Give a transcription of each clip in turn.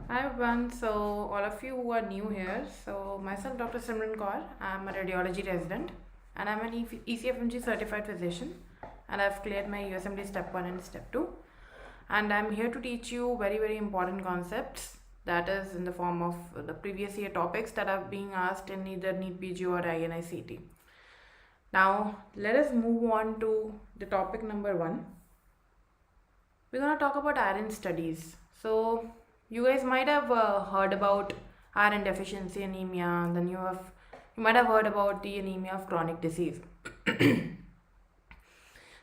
Hi everyone, so all of you who are new here, so myself Dr. Simran Kaur, I'm a radiology resident and I'm an ECFMG certified physician and I've cleared my USMD step 1 and step 2 and I'm here to teach you very important concepts, that is in the form of the previous year topics that are being asked in either NEET PG or INICT. Now let us move on to the topic number 1. We're going to talk about iron studies. So you guys might have heard about iron deficiency anemia, then you might have heard about the anemia of chronic disease.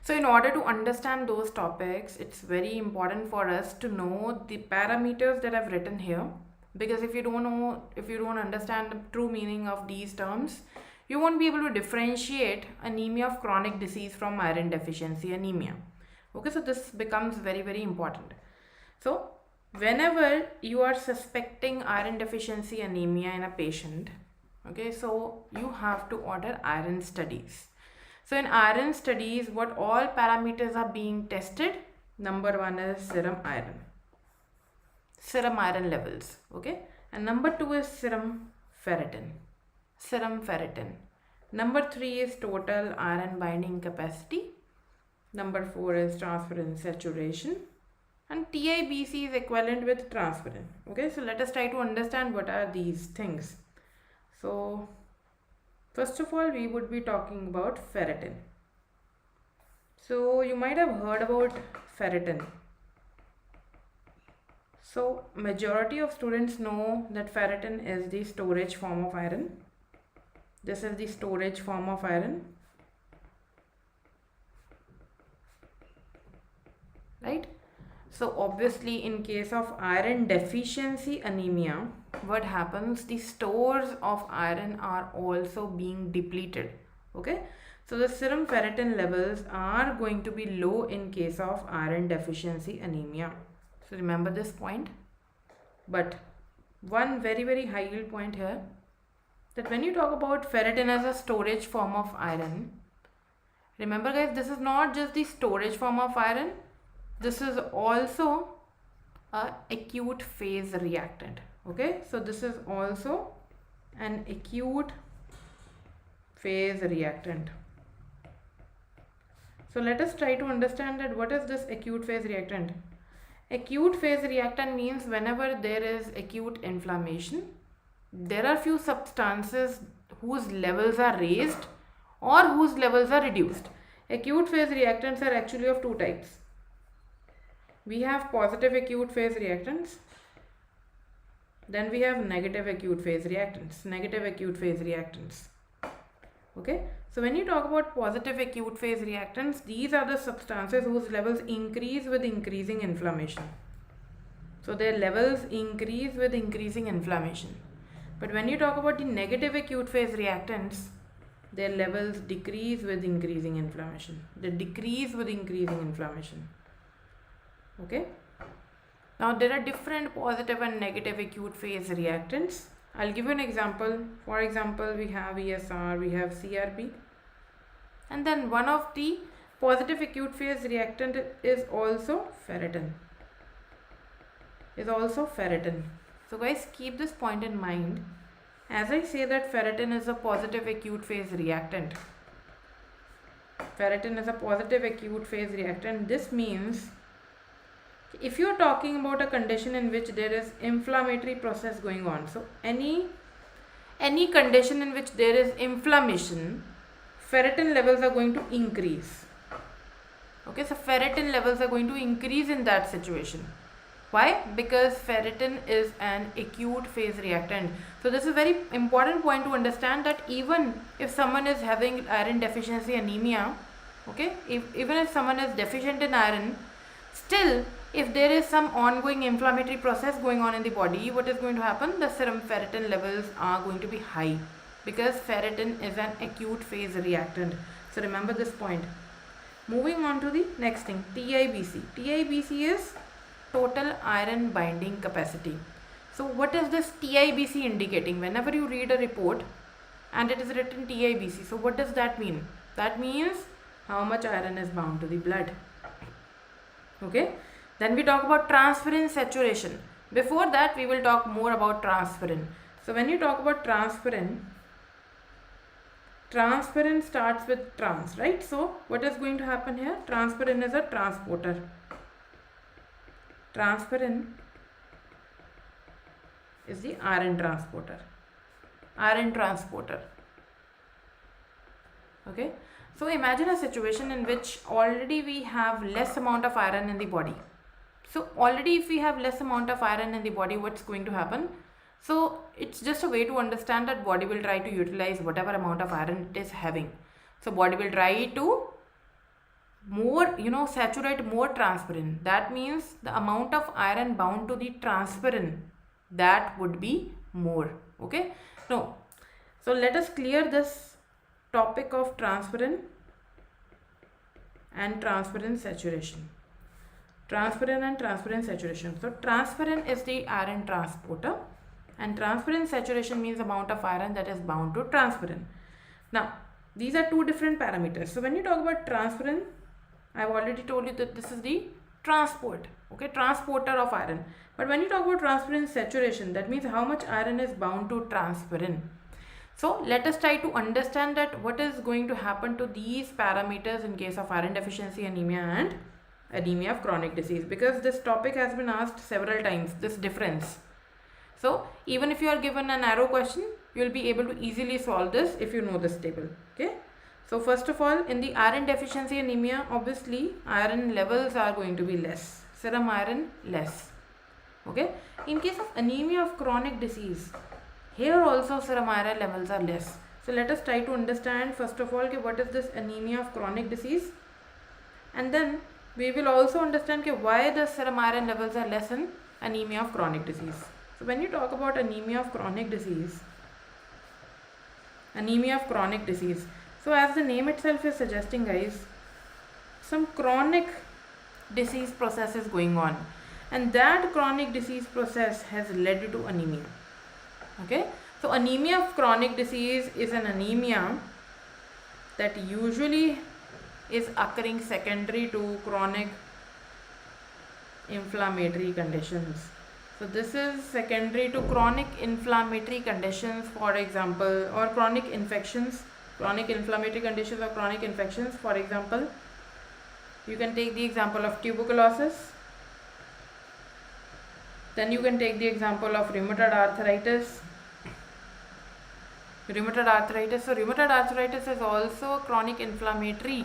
So in order to understand those topics, it's very important for us to know the parameters that I've written here, because if you don't understand the true meaning of these terms, you won't be able to differentiate anemia of chronic disease from iron deficiency anemia. Okay, so this becomes very important. So whenever you are suspecting iron deficiency anemia in a patient, okay, so you have to order iron studies. So in iron studies, what all parameters are being tested? Number 1 is serum iron levels, okay, and number 2 is serum ferritin. Number 3 is total iron binding capacity. Number 4 is transferrin saturation. And TIBC is equivalent with transferrin. Okay, so let us try to understand what are these things. So first of all, we would be talking about ferritin. So you might have heard about ferritin. So majority of students know that ferritin is the storage form of iron. This is the storage form of iron, right? So obviously in case of iron deficiency anemia, what happens? The stores of iron are also being depleted. Okay, so the serum ferritin levels are going to be low in case of iron deficiency anemia. So remember this point. But one very high yield point here, that when you talk about ferritin as a storage form of iron, remember guys, this is not just the storage form of iron, this is also a acute phase reactant. Okay, so this is also an acute phase reactant. So let us try to understand that what is this acute phase reactant. Acute phase reactant means whenever there is acute inflammation, there are few substances whose levels are raised or whose levels are reduced. Acute phase reactants are actually of two types. We have positive acute phase reactants, then we have negative acute phase reactants. Okay, so when you talk about positive acute phase reactants, these are the substances whose levels increase with increasing inflammation. So their levels increase with increasing inflammation. But when you talk about the negative acute phase reactants, their levels decrease with increasing inflammation. They decrease with increasing inflammation. Okay, now there are different positive and negative acute phase reactants. I'll give you an example. For example, we have ESR, we have CRP, and then one of the positive acute phase reactant is also ferritin. So guys, keep this point in mind. As I say that ferritin is a positive acute phase reactant, this means if you are talking about a condition in which there is inflammatory process going on, so any condition in which there is inflammation, ferritin levels are going to increase. Okay, so ferritin levels are going to increase in that situation. Why? Because ferritin is an acute phase reactant. So this is a very important point to understand, that even if someone is having iron deficiency anemia, okay, even if someone is deficient in iron, still if there is some ongoing inflammatory process going on in the body, what is going to happen? The serum ferritin levels are going to be high, because ferritin is an acute phase reactant. So remember this point. Moving on to the next thing, TIBC. TIBC is total iron binding capacity. So what is this TIBC indicating? Whenever you read a report and it is written TIBC, so what does that mean? That means how much iron is bound to the blood. Okay, then we talk about transferrin saturation. Before that, we will talk more about transferrin. So when you talk about transferrin starts with trans, right? So what is going to happen here? Transferrin is a transporter. Transferrin is the iron transporter. Okay, so imagine a situation in which already we have less amount of iron in the body. So already if we have less amount of iron in the body, what's going to happen? So it's just a way to understand that body will try to utilize whatever amount of iron it is having. So body will try to saturate more transferrin. That means the amount of iron bound to the transferrin, that would be more. Okay, no, so let us clear this topic of transferrin and transferrin saturation. Transferrin and transferrin saturation. So transferrin is the iron transporter, and transferrin saturation means amount of iron that is bound to transferrin. Now these are two different parameters. So when you talk about transferrin, I have already told you that this is the transporter of iron. But when you talk about transferrin saturation, that means how much iron is bound to transferrin. So let us try to understand that what is going to happen to these parameters in case of iron deficiency anemia and anemia of chronic disease, because this topic has been asked several times, this difference. So even if you are given a narrow question, you will be able to easily solve this if you know this table. Okay. So first of all, in the iron deficiency anemia, obviously iron levels are going to be less, serum iron less. Okay. In case of anemia of chronic disease, here also serum iron levels are less. So let us try to understand first of all what is this anemia of chronic disease, and then we will also understand why the serum iron levels are less in anemia of chronic disease. So when you talk about anemia of chronic disease, so as the name itself is suggesting, guys, some chronic disease process is going on, and that chronic disease process has led to anemia. Okay, so anemia of chronic disease is an anemia that usually is occurring secondary to chronic inflammatory conditions. So this is secondary to chronic inflammatory conditions, for example, or chronic infections, chronic inflammatory conditions or chronic infections. For example, you can take the example of tuberculosis. Then you can take the example of rheumatoid arthritis. So rheumatoid arthritis is also chronic inflammatory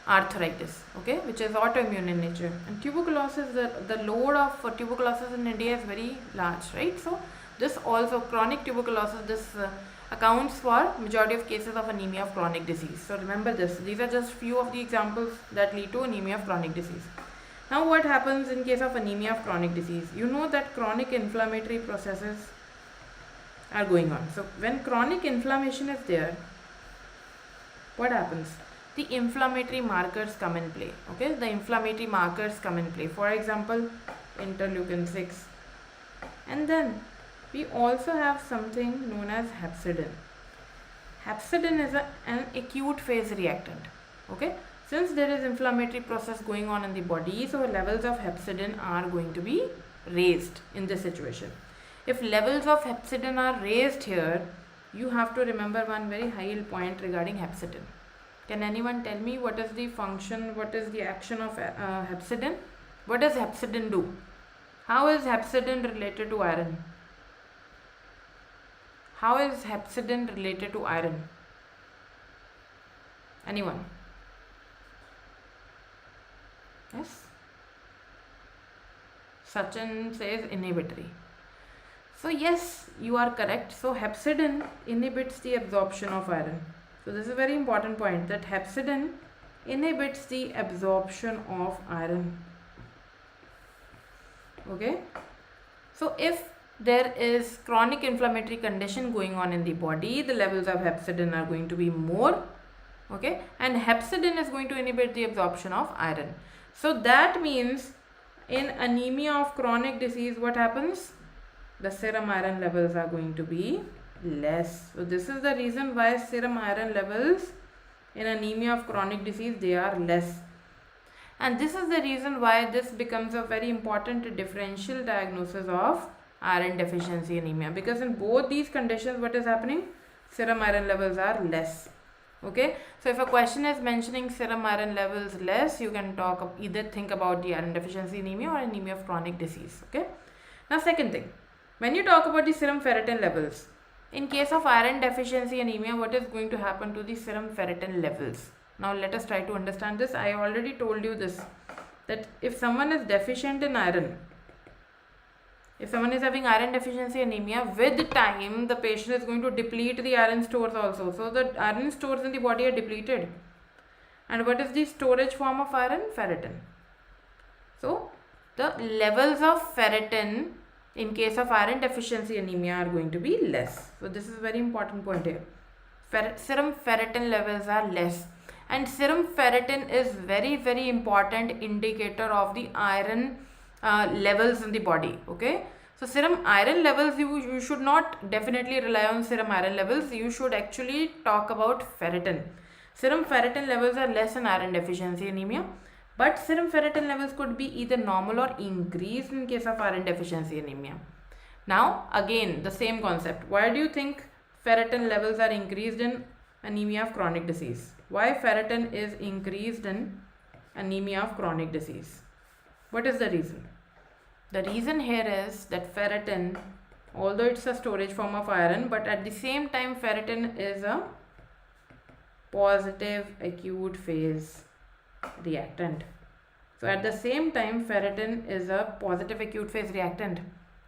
arthritis, okay, which is autoimmune in nature. And tuberculosis, the load of tuberculosis in India is very large, right? So this also, chronic tuberculosis, this accounts for majority of cases of anemia of chronic disease. So remember this, these are just few of the examples that lead to anemia of chronic disease. Now what happens in case of anemia of chronic disease? You know that chronic inflammatory processes are going on. So when chronic inflammation is there, what happens? The inflammatory markers come in play. Okay, the inflammatory markers come in play. For example, interleukin 6. And then we also have something known as hepcidin. Hepcidin is an acute phase reactant. Okay, since there is inflammatory process going on in the body, so levels of hepcidin are going to be raised in this situation. If levels of hepcidin are raised here, you have to remember one very high point regarding hepcidin. Can anyone tell me what is the function, what is the action of hepcidin? What does hepcidin do? How is hepcidin related to iron? How is hepcidin related to iron? Anyone? Yes. Sachin says inhibitory. So yes, you are correct. So hepcidin inhibits the absorption of iron. So this is a very important point, that hepcidin inhibits the absorption of iron. Okay. So if there is chronic inflammatory condition going on in the body, the levels of hepcidin are going to be more. Okay, and hepcidin is going to inhibit the absorption of iron. So that means in anemia of chronic disease, what happens? The serum iron levels are going to be less. So this is the reason why serum iron levels in anemia of chronic disease, they are less. And this is the reason why this becomes a very important differential diagnosis of iron deficiency anemia, because in both these conditions, what is happening? Serum iron levels are less. Okay, so if a question is mentioning serum iron levels less, you can talk either think about the iron deficiency anemia or anemia of chronic disease. Okay, now second thing, when you talk about the serum ferritin levels, in case of iron deficiency anemia, what is going to happen to the serum ferritin levels? Now let us try to understand this. I already told you this, that if someone is deficient in iron, if someone is having iron deficiency anemia, with time the patient is going to deplete the iron stores also. So the iron stores in the body are depleted. And what is the storage form of iron? Ferritin. So the levels of ferritin in case of iron deficiency anemia are going to be less. So this is a very important point here. Serum ferritin levels are less. And serum ferritin is very important indicator of the iron levels in the body. Okay, so serum iron levels, you should not definitely rely on serum iron levels. You should actually talk about ferritin. Serum ferritin levels are less in iron deficiency anemia, but serum ferritin levels could be either normal or increased in case of iron deficiency anemia. Now again the same concept, why do you think ferritin levels are increased in anemia of chronic disease? Why ferritin is increased in anemia of chronic disease? What is the reason? The reason here is that ferritin, although it's a storage form of iron, but at the same time ferritin is a positive acute phase reactant. So at the same time ferritin is a positive acute phase reactant.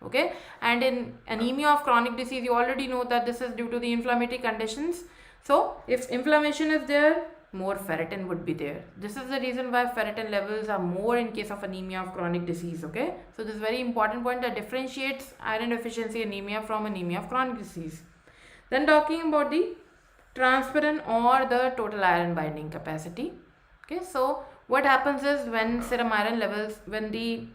Okay, and in anemia of chronic disease, you already know that this is due to the inflammatory conditions. So if inflammation is there, more ferritin would be there. This is the reason why ferritin levels are more in case of anemia of chronic disease. Okay, so this is very important point that differentiates iron deficiency anemia from anemia of chronic disease. Then talking about the transferrin or the total iron binding capacity. Okay, so what happens is when serum iron levels, when the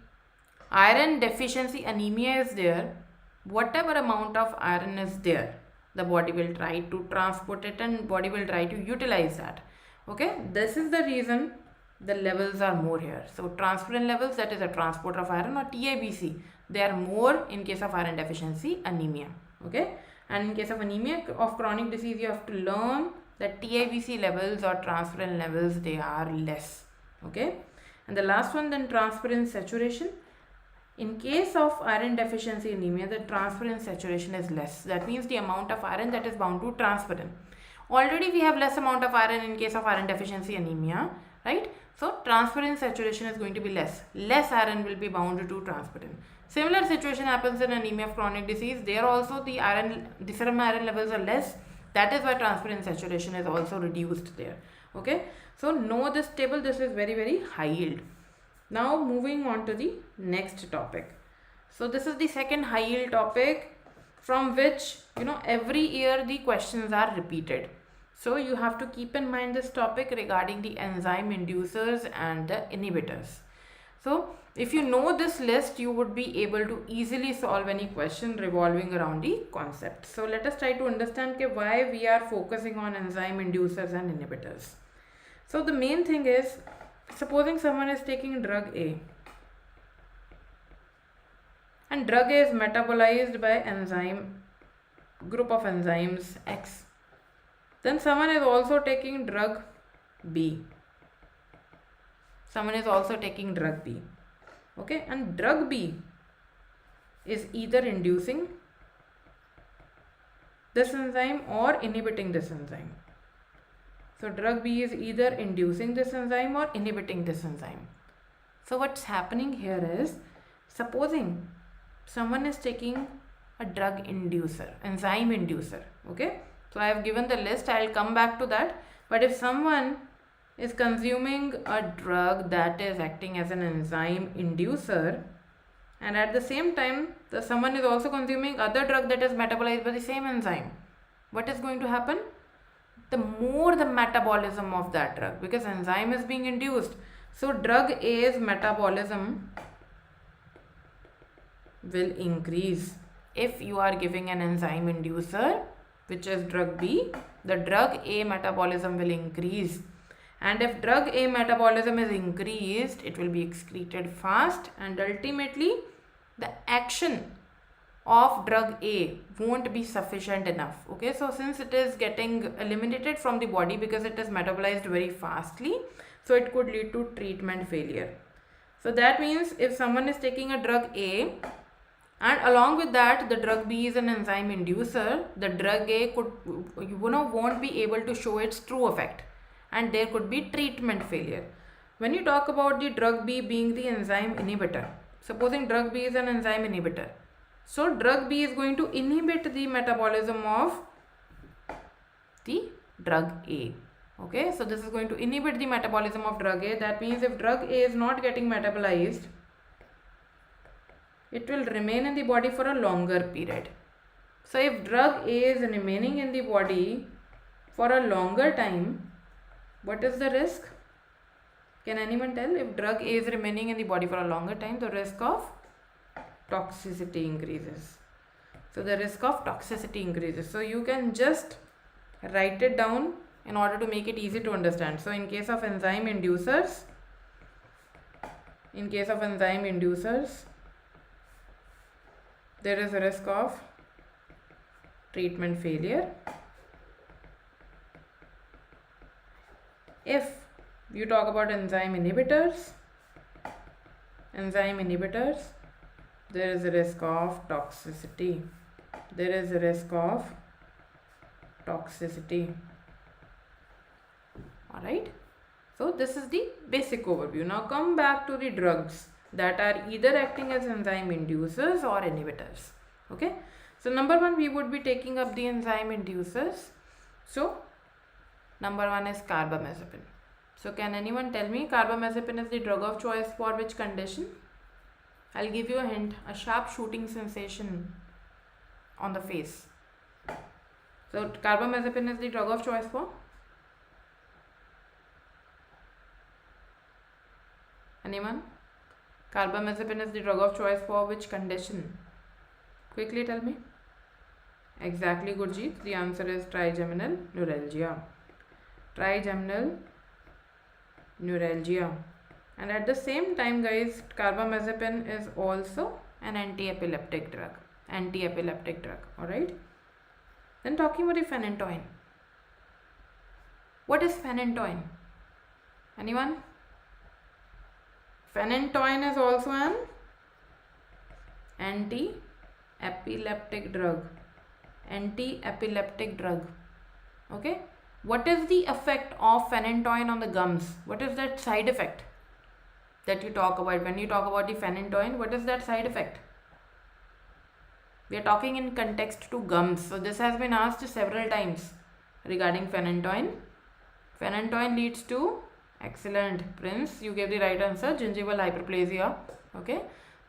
iron deficiency anemia is there, whatever amount of iron is there, the body will try to transport it and body will try to utilize that. Okay, this is the reason the levels are more here. So transferrin levels, that is a transporter of iron, or TIBC, they are more in case of iron deficiency anemia. Okay, and in case of anemia of chronic disease, you have to learn that TIBC levels or transferrin levels, they are less. Okay, and the last one, then transferrin saturation. In case of iron deficiency anemia, the transferrin saturation is less. That means the amount of iron that is bound to transferrin. Already we have less amount of iron in case of iron deficiency anemia, right? So transferrin saturation is going to be less. Less iron will be bound to transferrin. Similar situation happens in anemia of chronic disease. There also the serum iron levels are less. That is why transferrin saturation is also reduced there. Okay, so know this table. This is very high yield. Now moving on to the next topic. So this is the second high yield topic, from which every year the questions are repeated. So you have to keep in mind this topic regarding the enzyme inducers and the inhibitors. So if you know this list, you would be able to easily solve any question revolving around the concept. So let us try to understand why we are focusing on enzyme inducers and inhibitors. So the main thing is, supposing someone is taking drug A, and drug A is metabolized by group of enzymes X. Then someone is also taking drug B. Someone is also taking drug B. Okay, and drug B is either inducing this enzyme or inhibiting this enzyme. So drug B is either inducing this enzyme or inhibiting this enzyme. So what's happening here is, supposing someone is taking a drug inducer, enzyme inducer, okay? So I have given the list, I'll come back to that. But if someone is consuming a drug that is acting as an enzyme inducer, and at the same time someone is also consuming other drug that is metabolized by the same enzyme, what is going to happen? The more the metabolism of that drug, because enzyme is being induced, so drug A's metabolism will increase. If you are giving an enzyme inducer, which is drug B, the drug A metabolism will increase. And if drug A metabolism is increased, it will be excreted fast, and ultimately the action of drug A won't be sufficient enough. Okay, so since it is getting eliminated from the body because it is metabolized very fastly, so it could lead to treatment failure. So that means if someone is taking a drug A and along with that the drug B is an enzyme inducer, the drug A could, won't be able to show its true effect, and there could be treatment failure. When you talk about the drug B being the enzyme inhibitor, supposing drug B is an enzyme inhibitor, so drug B is going to inhibit the metabolism of the drug A. Okay, so this is going to inhibit the metabolism of drug A. That means if drug A is not getting metabolized, it will remain in the body for a longer period. So if drug A is remaining in the body for a longer time, what is the risk? Can anyone tell? If drug A is remaining in the body for a longer time, the risk of toxicity increases. So the risk of toxicity increases. So you can just write it down in order to make it easy to understand. So in case of enzyme inducers, there is a risk of treatment failure. If you talk about enzyme inhibitors, there is a risk of toxicity. Alright, so this is the basic overview. Now come back to the drugs that are either acting as enzyme inducers or inhibitors. Okay, so number one, we would be taking up the enzyme inducers. So number one is carbamazepine. So can anyone tell me carbamazepine is the drug of choice for which condition? I'll give you a hint, a sharp shooting sensation on the face. So carbamazepine is the drug of choice for? Anyone? Carbamazepine is the drug of choice for which condition? Quickly tell me. Exactly, Gurjeet. The answer is trigeminal neuralgia. And at the same time, guys, carbamazepine is also an anti-epileptic drug. Alright. Then talking about the phenytoin. What is phenytoin? Anyone? Phenytoin is also an anti-epileptic drug. Okay. What is the effect of phenytoin on the gums? What is that side effect that you talk about? When you talk about the phenytoin, what is that side effect? We are talking in context to gums. So this has been asked several times regarding phenytoin. Phenytoin leads to, excellent, Prince, you gave the right answer, gingival hyperplasia. Okay,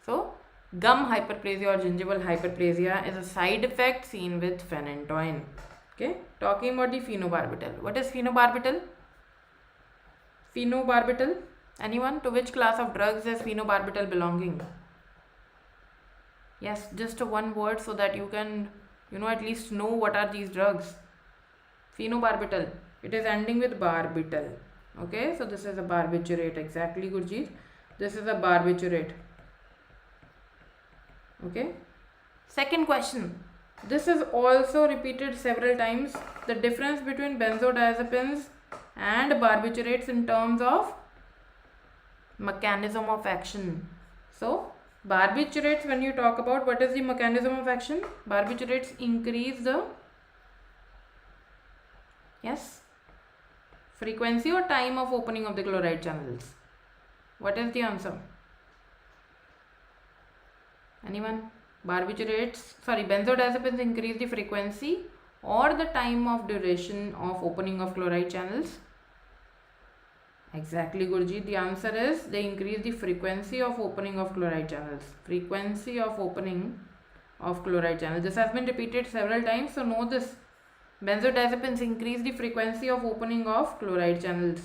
so gum hyperplasia or gingival hyperplasia is a side effect seen with phenytoin. Okay, talking about the phenobarbital. What is phenobarbital? Anyone? To which class of drugs is phenobarbital belonging? Yes, just one word so that you can, at least know what are these drugs. Phenobarbital. It is ending with barbital. Okay, so this is a barbiturate. Exactly, Gurjeet. This is a barbiturate. Okay. Second question. This is also repeated several times. The difference between benzodiazepines and barbiturates in terms of mechanism of action. So barbiturates, when you talk about what is the mechanism of action, barbiturates increase the frequency or time of opening of the chloride channels. What is the answer? Anyone? Benzodiazepines increase the frequency or the time of duration of opening of chloride channels? Exactly, Gurjeet. The answer is they increase the frequency of opening of chloride channels. Frequency of opening of chloride channels. This has been repeated several times, so know this. Benzodiazepines increase the frequency of opening of chloride channels.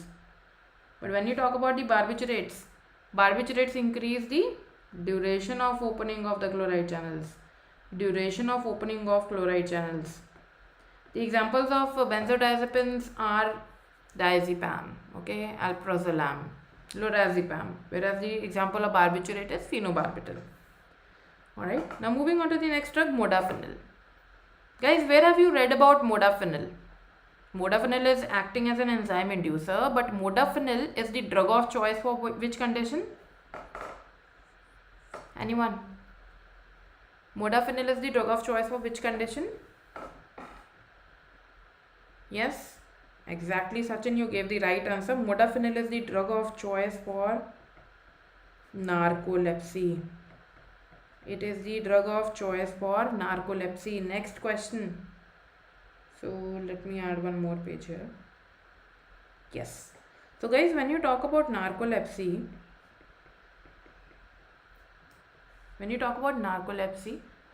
But when you talk about the barbiturates increase the duration of opening of the chloride channels. Duration of opening of chloride channels. The examples of benzodiazepines are diazepam, okay, alprazolam, lorazepam, whereas the example of barbiturate is phenobarbital. Alright, now moving on to the next drug, modafinil. Guys, where have you read about modafinil? Modafinil is acting as an enzyme inducer, but modafinil is the drug of choice for which condition? Anyone? Modafinil is the drug of choice for which condition? Yes, exactly, Sachin, you gave the right answer. Modafinil is the drug of choice for narcolepsy. It is the drug of choice for narcolepsy. Next question. So let me add one more page here. Yes. So guys, when you talk about narcolepsy,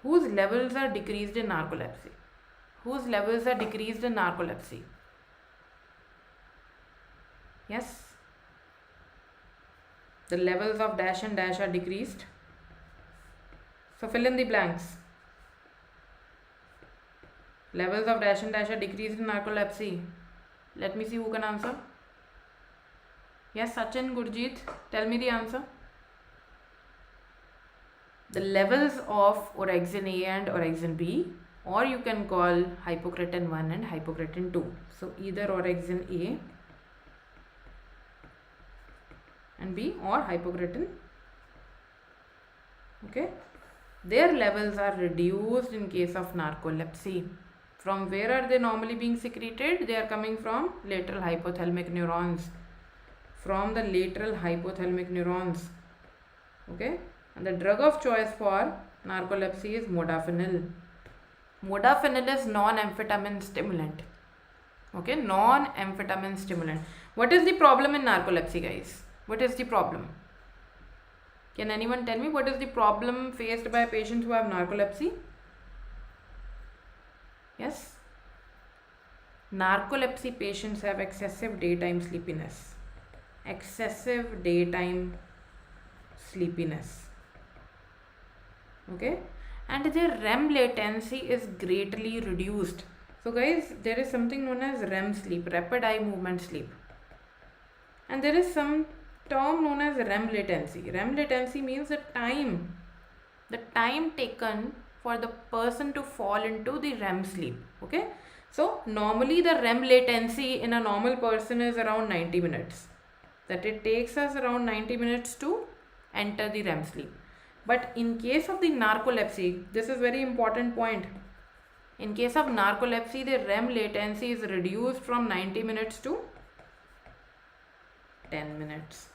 whose levels are decreased in narcolepsy? Whose levels are decreased in narcolepsy? Yes. The levels of dash and dash are decreased. So fill in the blanks. Levels of dash and dash are decreased in narcolepsy. Let me see who can answer. Yes, Sachin, Gurjeet, tell me the answer. The levels of orexin A and orexin B, or you can call hypocretin 1 and hypocretin 2. So either orexin A and B or hypocretin. Okay. Their levels are reduced in case of narcolepsy. From where are they normally being secreted? They are coming from lateral hypothalamic neurons. From the lateral hypothalamic neurons. Okay. And the drug of choice for narcolepsy is modafinil. Modafinil is non-amphetamine stimulant. Okay, non-amphetamine stimulant. What is the problem in narcolepsy, guys? What is the problem? Can anyone tell me what is the problem faced by patients who have narcolepsy? Yes? Narcolepsy patients have excessive daytime sleepiness. Excessive daytime sleepiness. Okay? And their REM latency is greatly reduced. So guys, there is something known as REM sleep, rapid eye movement sleep. And there is some term known as REM latency. REM latency means the time taken for the person to fall into the REM sleep. Okay, so normally the REM latency in a normal person is around 90 minutes. That it takes us around 90 minutes to enter the REM sleep. But in case of the narcolepsy, this is very important point. In case of narcolepsy, the REM latency is reduced from 90 minutes to 10 minutes.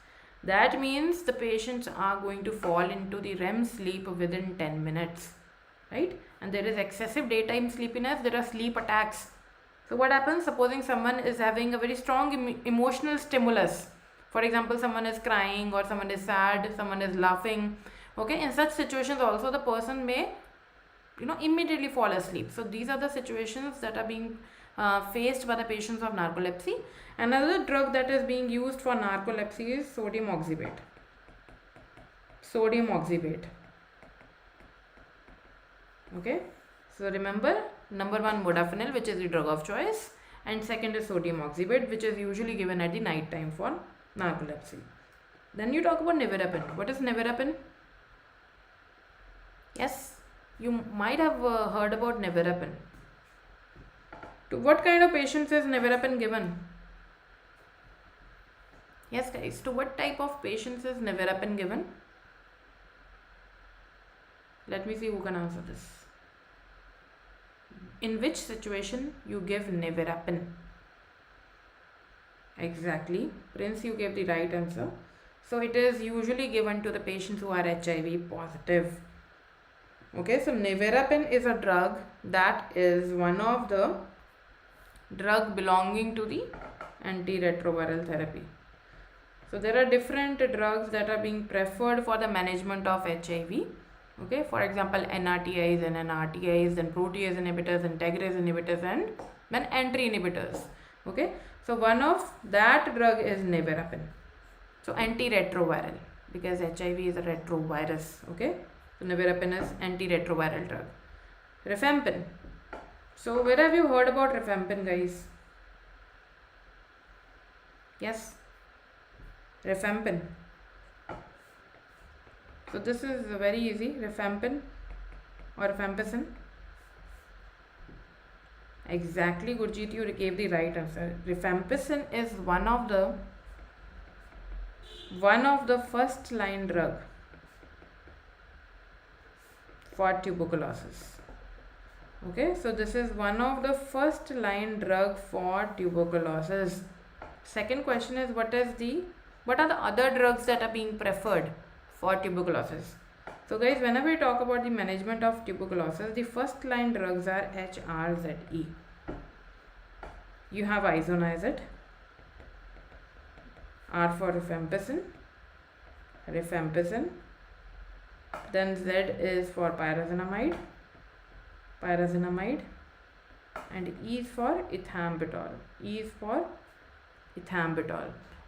That means the patients are going to fall into the REM sleep within 10 minutes, right? And there is excessive daytime sleepiness, there are sleep attacks. So what happens? Supposing someone is having a very strong emotional stimulus. For example, someone is crying or someone is sad, someone is laughing. Okay, in such situations also the person may, immediately fall asleep. So these are the situations that are being faced by the patients of narcolepsy. Another drug that is being used for narcolepsy is sodium oxybate. Sodium oxybate. Okay. So remember, number one, modafinil, which is the drug of choice, and second is sodium oxybate, which is usually given at the night time for narcolepsy. Then you talk about nevirapine. What is nevirapine? Yes, you might have heard about nevirapine. To what kind of patients is nevirapine given? Yes guys, to what type of patients is nevirapine given? Let me see who can answer this. In which situation you give nevirapine? Exactly, Prince, you gave the right answer. So it is usually given to the patients who are HIV positive. Okay, so nevirapine is a drug that is one of the drug belonging to the antiretroviral therapy. So there are different drugs that are being preferred for the management of HIV. Okay, for example, NRTIs and NRTIs, then protease inhibitors, integrase inhibitors, and then entry inhibitors. Okay, so one of that drug is nevirapine. So antiretroviral, because HIV is a retrovirus. Okay, so nevirapine is antiretroviral drug. Rifampicin. So where have you heard about rifampicin, guys? Yes, rifampicin. So this is very easy, rifampicin or rifampicin. Exactly, Gurjeet, you gave the right answer. Rifampicin is one of the first line drug for tuberculosis. Okay, so this is one of the first line drug for tuberculosis. Second question is what are the other drugs that are being preferred for tuberculosis? So guys, whenever we talk about the management of tuberculosis, the first line drugs are HRZE. You have isoniazid, R for rifampicin, then Z is for pyrazinamide, and E is for ethambutol.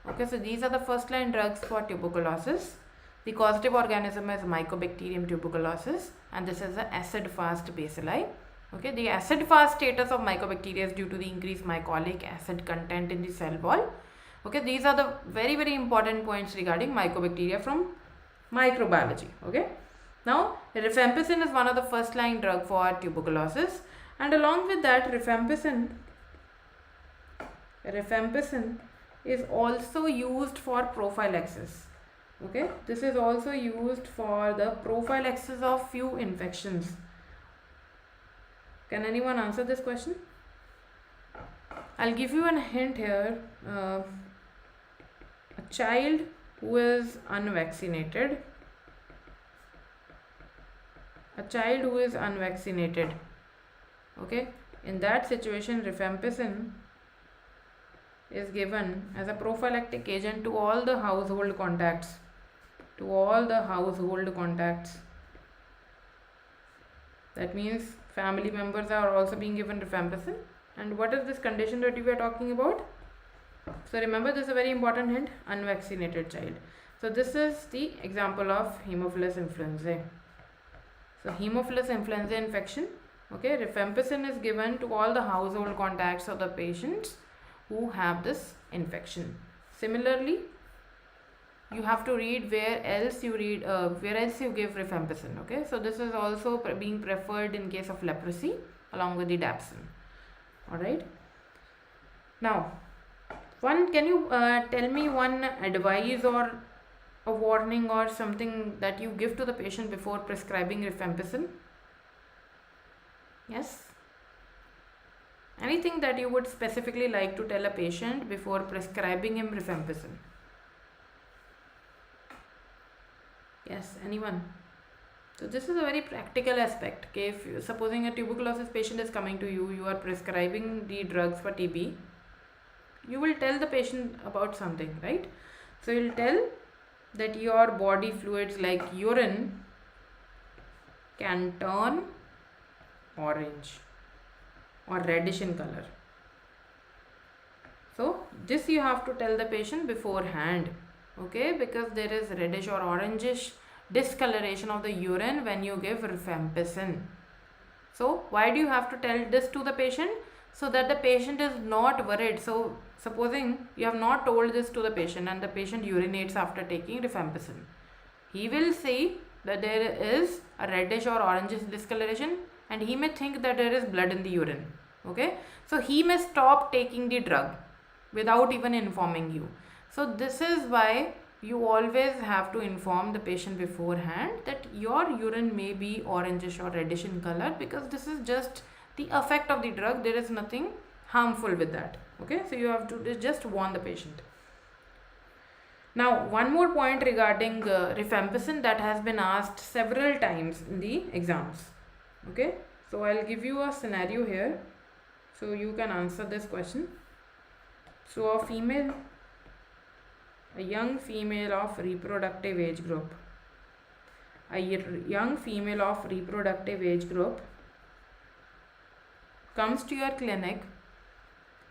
Okay, so these are the first line drugs for tuberculosis. The causative organism is Mycobacterium tuberculosis, and this is the acid-fast bacilli. Okay, the acid-fast status of mycobacteria is due to the increased mycolic acid content in the cell wall. Okay, these are the very, very important points regarding mycobacteria from microbiology. Okay, now rifampicin is one of the first line drug for tuberculosis, and along with that, rifampicin is also used for prophylaxis. Okay, this is also used for the prophylaxis of few infections. Can anyone answer this question? I'll give you a hint here. A child who is unvaccinated, okay, in that situation rifampicin is given as a prophylactic agent to all the household contacts. That means family members are also being given rifampicin. And what is this condition that we are talking about? So remember, this is a very important hint, unvaccinated child. So this is the example of Haemophilus influenzae. So Haemophilus influenzae infection, okay, rifampicin is given to all the household contacts of the patients who have this infection. Similarly, you have to read where else you give rifampicin. Okay, so this is also being preferred in case of leprosy along with the dapsone. All right. Now, can you tell me one advice or a warning or something that you give to the patient before prescribing rifampicin? Yes. Anything that you would specifically like to tell a patient before prescribing him rifampicin? Yes, anyone? So this is a very practical aspect. Okay, if supposing a tuberculosis patient is coming to you, you are prescribing the drugs for TB, you will tell the patient about something, right? So you will tell that your body fluids like urine can turn orange or reddish in color. So this you have to tell the patient beforehand, okay, because there is reddish or orangish discoloration of the urine when you give rifampicin. So why do you have to tell this to the patient? So that the patient is not worried. So supposing you have not told this to the patient and the patient urinates after taking rifampicin, he will see that there is a reddish or orangish discoloration and he may think that there is blood in the urine. Okay, so he may stop taking the drug without even informing you. So this is why you always have to inform the patient beforehand that your urine may be orangish or reddish in color, because this is just the effect of the drug. There is nothing harmful with that. Okay, so you have to just warn the patient. Now, one more point regarding rifampicin that has been asked several times in the exams. Okay, so I'll give you a scenario here so you can answer this question. So, a young female of reproductive age group, comes to your clinic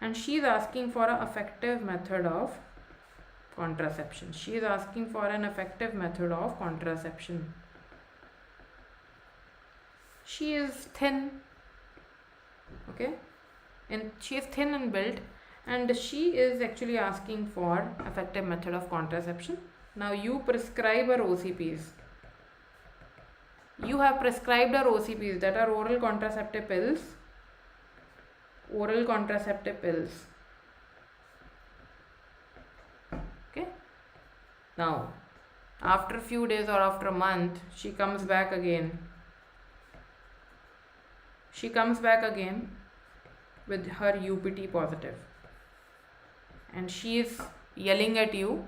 and she is asking for an effective method of contraception. She is asking for an effective method of contraception. She is thin, okay, and she is thin and built, and she is actually asking for effective method of contraception. Now you prescribe her OCPs. You have prescribed her OCPs, that are oral contraceptive pills. Okay. Now, after a few days or after a month, she comes back again. With her UPT positive. And she is yelling at you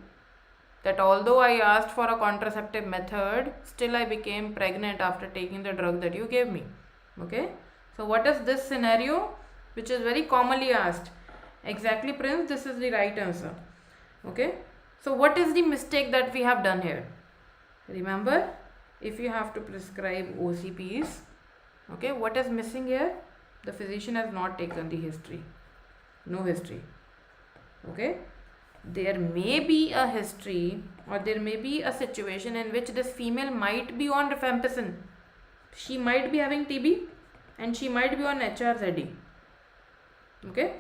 that although I asked for a contraceptive method, still I became pregnant after taking the drug that you gave me. Okay. So what is this scenario, which is very commonly asked? Exactly, Prince, this is the right answer. Okay. So what is the mistake that we have done here? Remember, if you have to prescribe OCPs, okay, what is missing here? The physician has not taken the history. No history. Okay. There may be a history, or there may be a situation in which this female might be on rifampicin. She might be having TB and she might be on HRZD. Okay.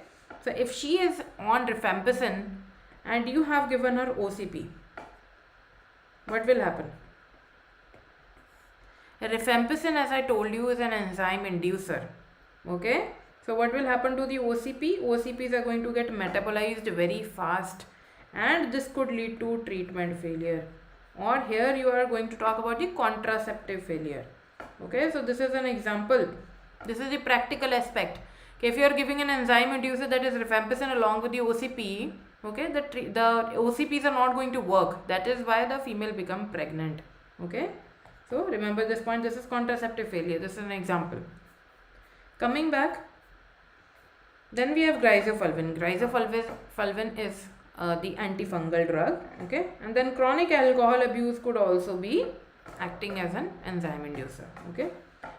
So if she is on rifampicin and you have given her OCP, what will happen? Rifampicin, as I told you, is an enzyme inducer. Okay. So what will happen to the OCP? OCPs are going to get metabolized very fast, and this could lead to treatment failure. Or here you are going to talk about the contraceptive failure. Okay. So this is an example. This is the practical aspect. Okay, if you are giving an enzyme inducer, that is rifampicin, along with the OCP, okay, the OCPs are not going to work. That is why the female become pregnant. Okay. So remember this point. This is contraceptive failure. This is an example. Coming back, then we have glyzofulvin. Glyzofulvin is the antifungal drug. Okay, and then chronic alcohol abuse could also be acting as an enzyme inducer. Okay,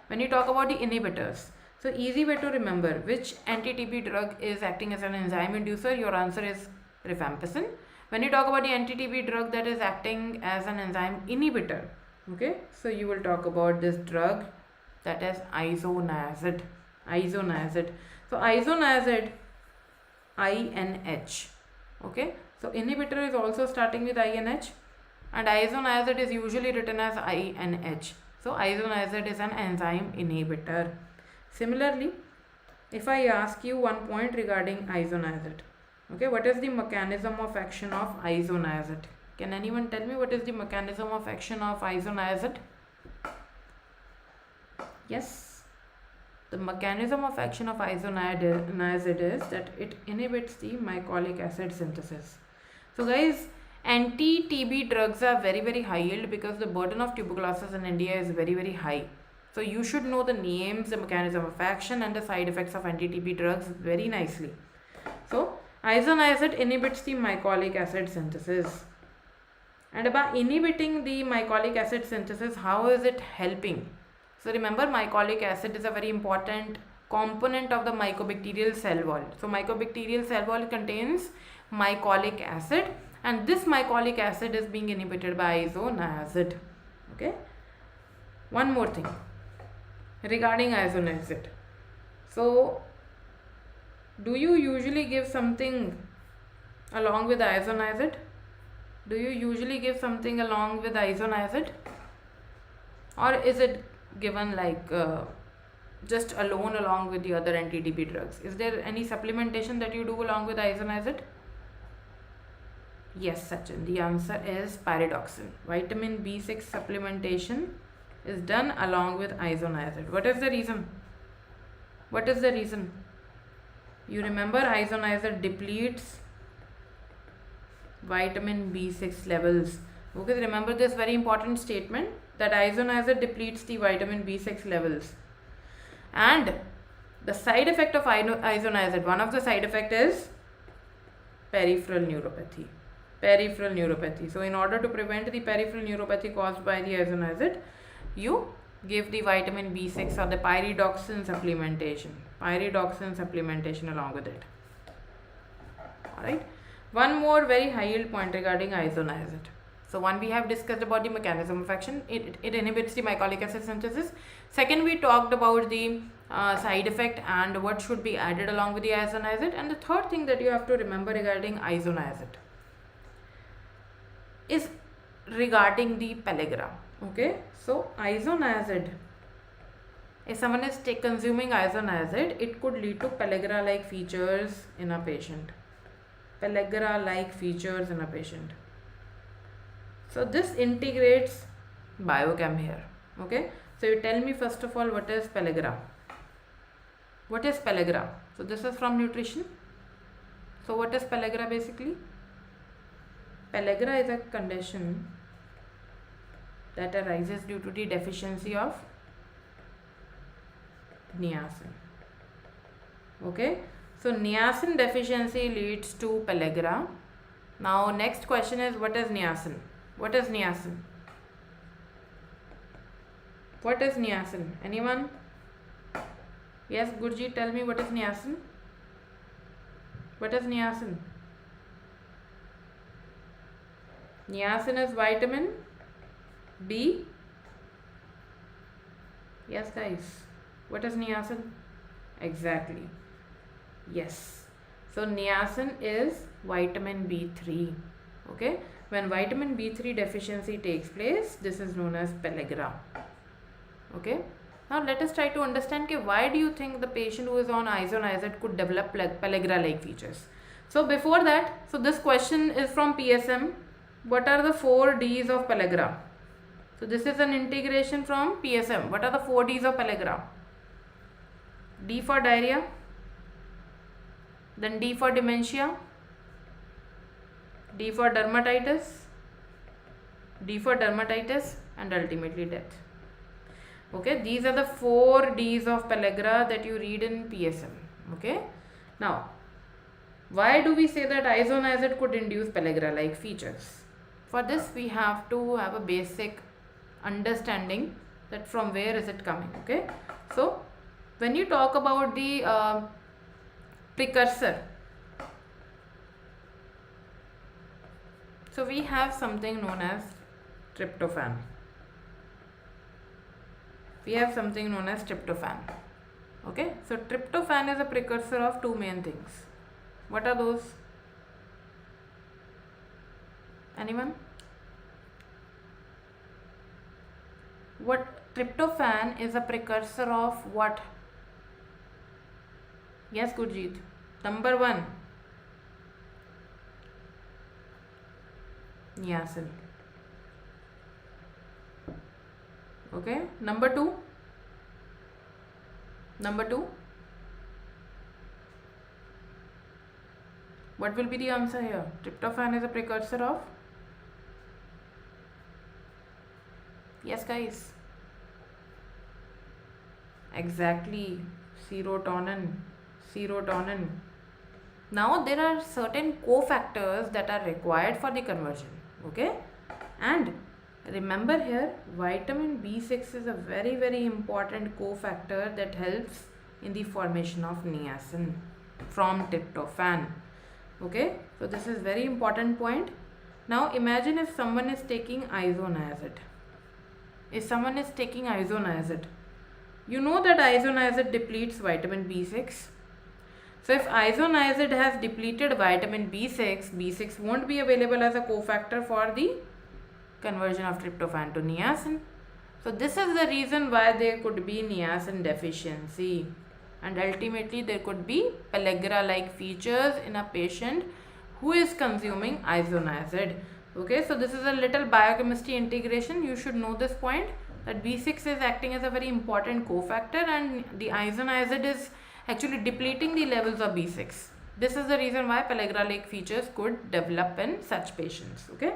when you talk about the inhibitors, so easy way to remember which anti-TB drug is acting as an enzyme inducer. Your answer is rifampicin. When you talk about the anti-TB drug that is acting as an enzyme inhibitor, okay, so you will talk about this drug, that is isoniazid. So isoniazid, INH. Okay, so inhibitor is also starting with INH, and isoniazid is usually written as INH. So isoniazid is an enzyme inhibitor. Similarly, if I ask you one point regarding isoniazid, okay, what is the mechanism of action of isoniazid? Can anyone tell me what is the mechanism of action of isoniazid? Yes. The mechanism of action of isoniazid is that it inhibits the mycolic acid synthesis. So guys, anti-TB drugs are very, very high yield because the burden of tuberculosis in India is very, very high. So you should know the names, the mechanism of action and the side effects of anti-TB drugs very nicely. So isoniazid inhibits the mycolic acid synthesis. And by inhibiting the mycolic acid synthesis, how is it helping? So remember, mycolic acid is a very important component of the mycobacterial cell wall. So mycobacterial cell wall contains mycolic acid, and this mycolic acid is being inhibited by isoniazid. Okay. One more thing regarding isoniazid. So do you usually give something along with isoniazid? Or is it given like just alone along with the other anti-TB drugs? Is there any supplementation that you do along with isoniazid? Yes, Sachin, the answer is pyridoxine. Vitamin B6 supplementation is done along with isoniazid. What is the reason? You remember, isoniazid depletes vitamin B6 levels. Okay, remember this very important statement that isoniazid depletes the vitamin B6 levels. And the side effect of isoniazid, one of the side effect is peripheral neuropathy. Peripheral neuropathy. So in order to prevent the peripheral neuropathy caused by the isoniazid, you give the vitamin B6 or the pyridoxine supplementation. Pyridoxine supplementation along with it. Alright. One more very high yield point regarding isoniazid. So one, we have discussed about the mechanism of action. It inhibits the mycolic acid synthesis. Second, we talked about the side effect and what should be added along with the isoniazid. And the third thing that you have to remember regarding isoniazid is regarding the pellagra. Okay, so isoniazid, if someone is consuming isoniazid, it could lead to pellagra like features in a patient. Pellagra like features in a patient. So this integrates biochem here. Okay, so you tell me first of all, what is pellagra? What is pellagra? So this is from nutrition. So what is pellagra basically? Pellagra is a condition that arises due to the deficiency of niacin. Okay, so niacin deficiency leads to pellagra. Now next question is, what is niacin? What is niacin? What is niacin? Anyone? Yes, Gurji, tell me, what is niacin? What is niacin? Niacin is vitamin B. Yes, guys. What is niacin? Exactly. Yes. So niacin is vitamin B3. Okay. When vitamin B3 deficiency takes place, this is known as pellagra. Okay. Now let us try to understand why do you think the patient who is on isoniazid could develop pellagra-like features. So before that, so this question is from PSM. What are the 4 Ds of pellagra? So this is an integration from PSM. What are the 4 Ds of pellagra? D for diarrhea, then D for dementia, D for dermatitis, and ultimately death. Okay, these are the 4 Ds of pellagra that you read in PSM. Okay, now why do we say that isoniazid could induce pellagra-like features? For this, we have to have a basic understanding that from where is it coming. Okay, so when you talk about the precursor, so we have something known as tryptophan. Okay, so tryptophan is a precursor of 2 main things. What are those? Anyone? What tryptophan is a precursor of what? Yes, Gurjeet. Number 1, niacin. Okay, number 2, what will be the answer here? Tryptophan is a precursor of? Yes, guys. Exactly, serotonin. Now there are certain cofactors that are required for the conversion. Okay, and remember here, vitamin B6 is a very, very important cofactor that helps in the formation of niacin from tryptophan. Okay, so this is very important point. Now imagine if someone is taking isoniazid. You know that isoniazid depletes vitamin B6. So if isoniazid has depleted vitamin B6, B6 won't be available as a cofactor for the conversion of tryptophan to niacin. So this is the reason why there could be niacin deficiency, and ultimately there could be pellagra-like features in a patient who is consuming isoniazid. Okay, so this is a little biochemistry integration. You should know this point, that B6 is acting as a very important cofactor and the isoniazid is actually depleting the levels of B6. This is the reason why pellagra-like features could develop in such patients. Okay.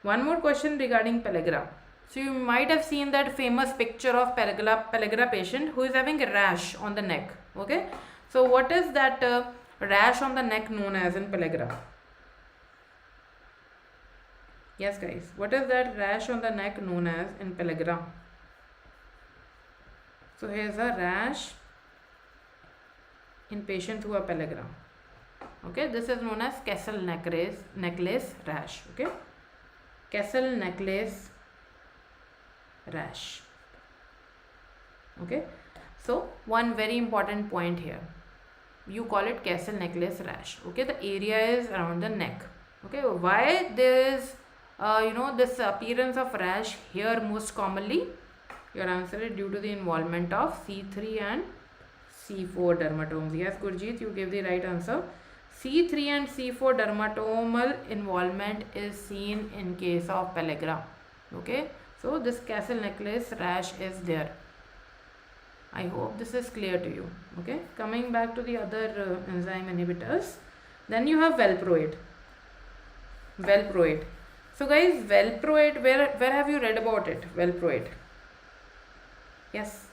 One more question regarding pellagra. So you might have seen that famous picture of pellagra patient who is having a rash on the neck. Okay. So what is that rash on the neck known as in pellagra? Yes guys, what is that rash on the neck known as in pellagra? So here's a rash in patients who are pellagra. Okay, this is known as Kessel necklace rash. Okay, Kessel necklace rash. Okay, so one very important point here, you call it Kessel necklace rash. Okay, the area is around the neck. Okay, why there is this appearance of rash here most commonly? Your answer is due to the involvement of C3 and C4 dermatomes. Yes, Gurjeet, you gave the right answer. C3 and C4 dermatomal involvement is seen in case of pellagra. Okay, so this Kessel necklace rash is there. I hope this is clear to you. Okay, coming back to the other enzyme inhibitors, then you have valproate. Valproate. So guys, valproate, where have you read about it? Valproate. Yes.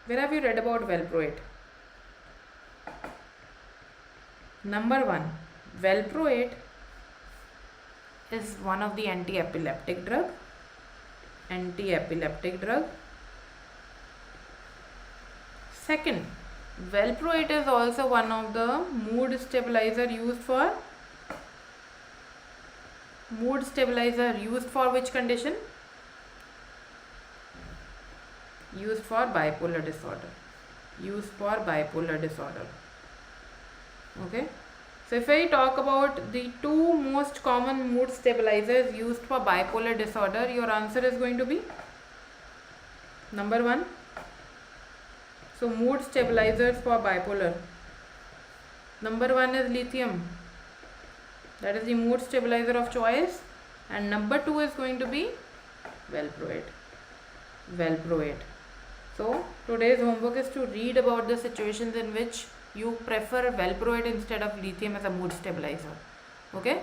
Where have you read about valproate? Number 1, valproate is one of the anti-epileptic drug. Second, valproate is also one of the mood stabilizer used for which condition? Used for bipolar disorder. Okay, so if I talk about the two most common mood stabilizers used for bipolar disorder, your answer is going to be number 1. So mood stabilizers for bipolar, number 1 is lithium, that is the mood stabilizer of choice, and number 2 is going to be valproate. So today's homework is to read about the situations in which you prefer valproate instead of lithium as a mood stabilizer. Okay,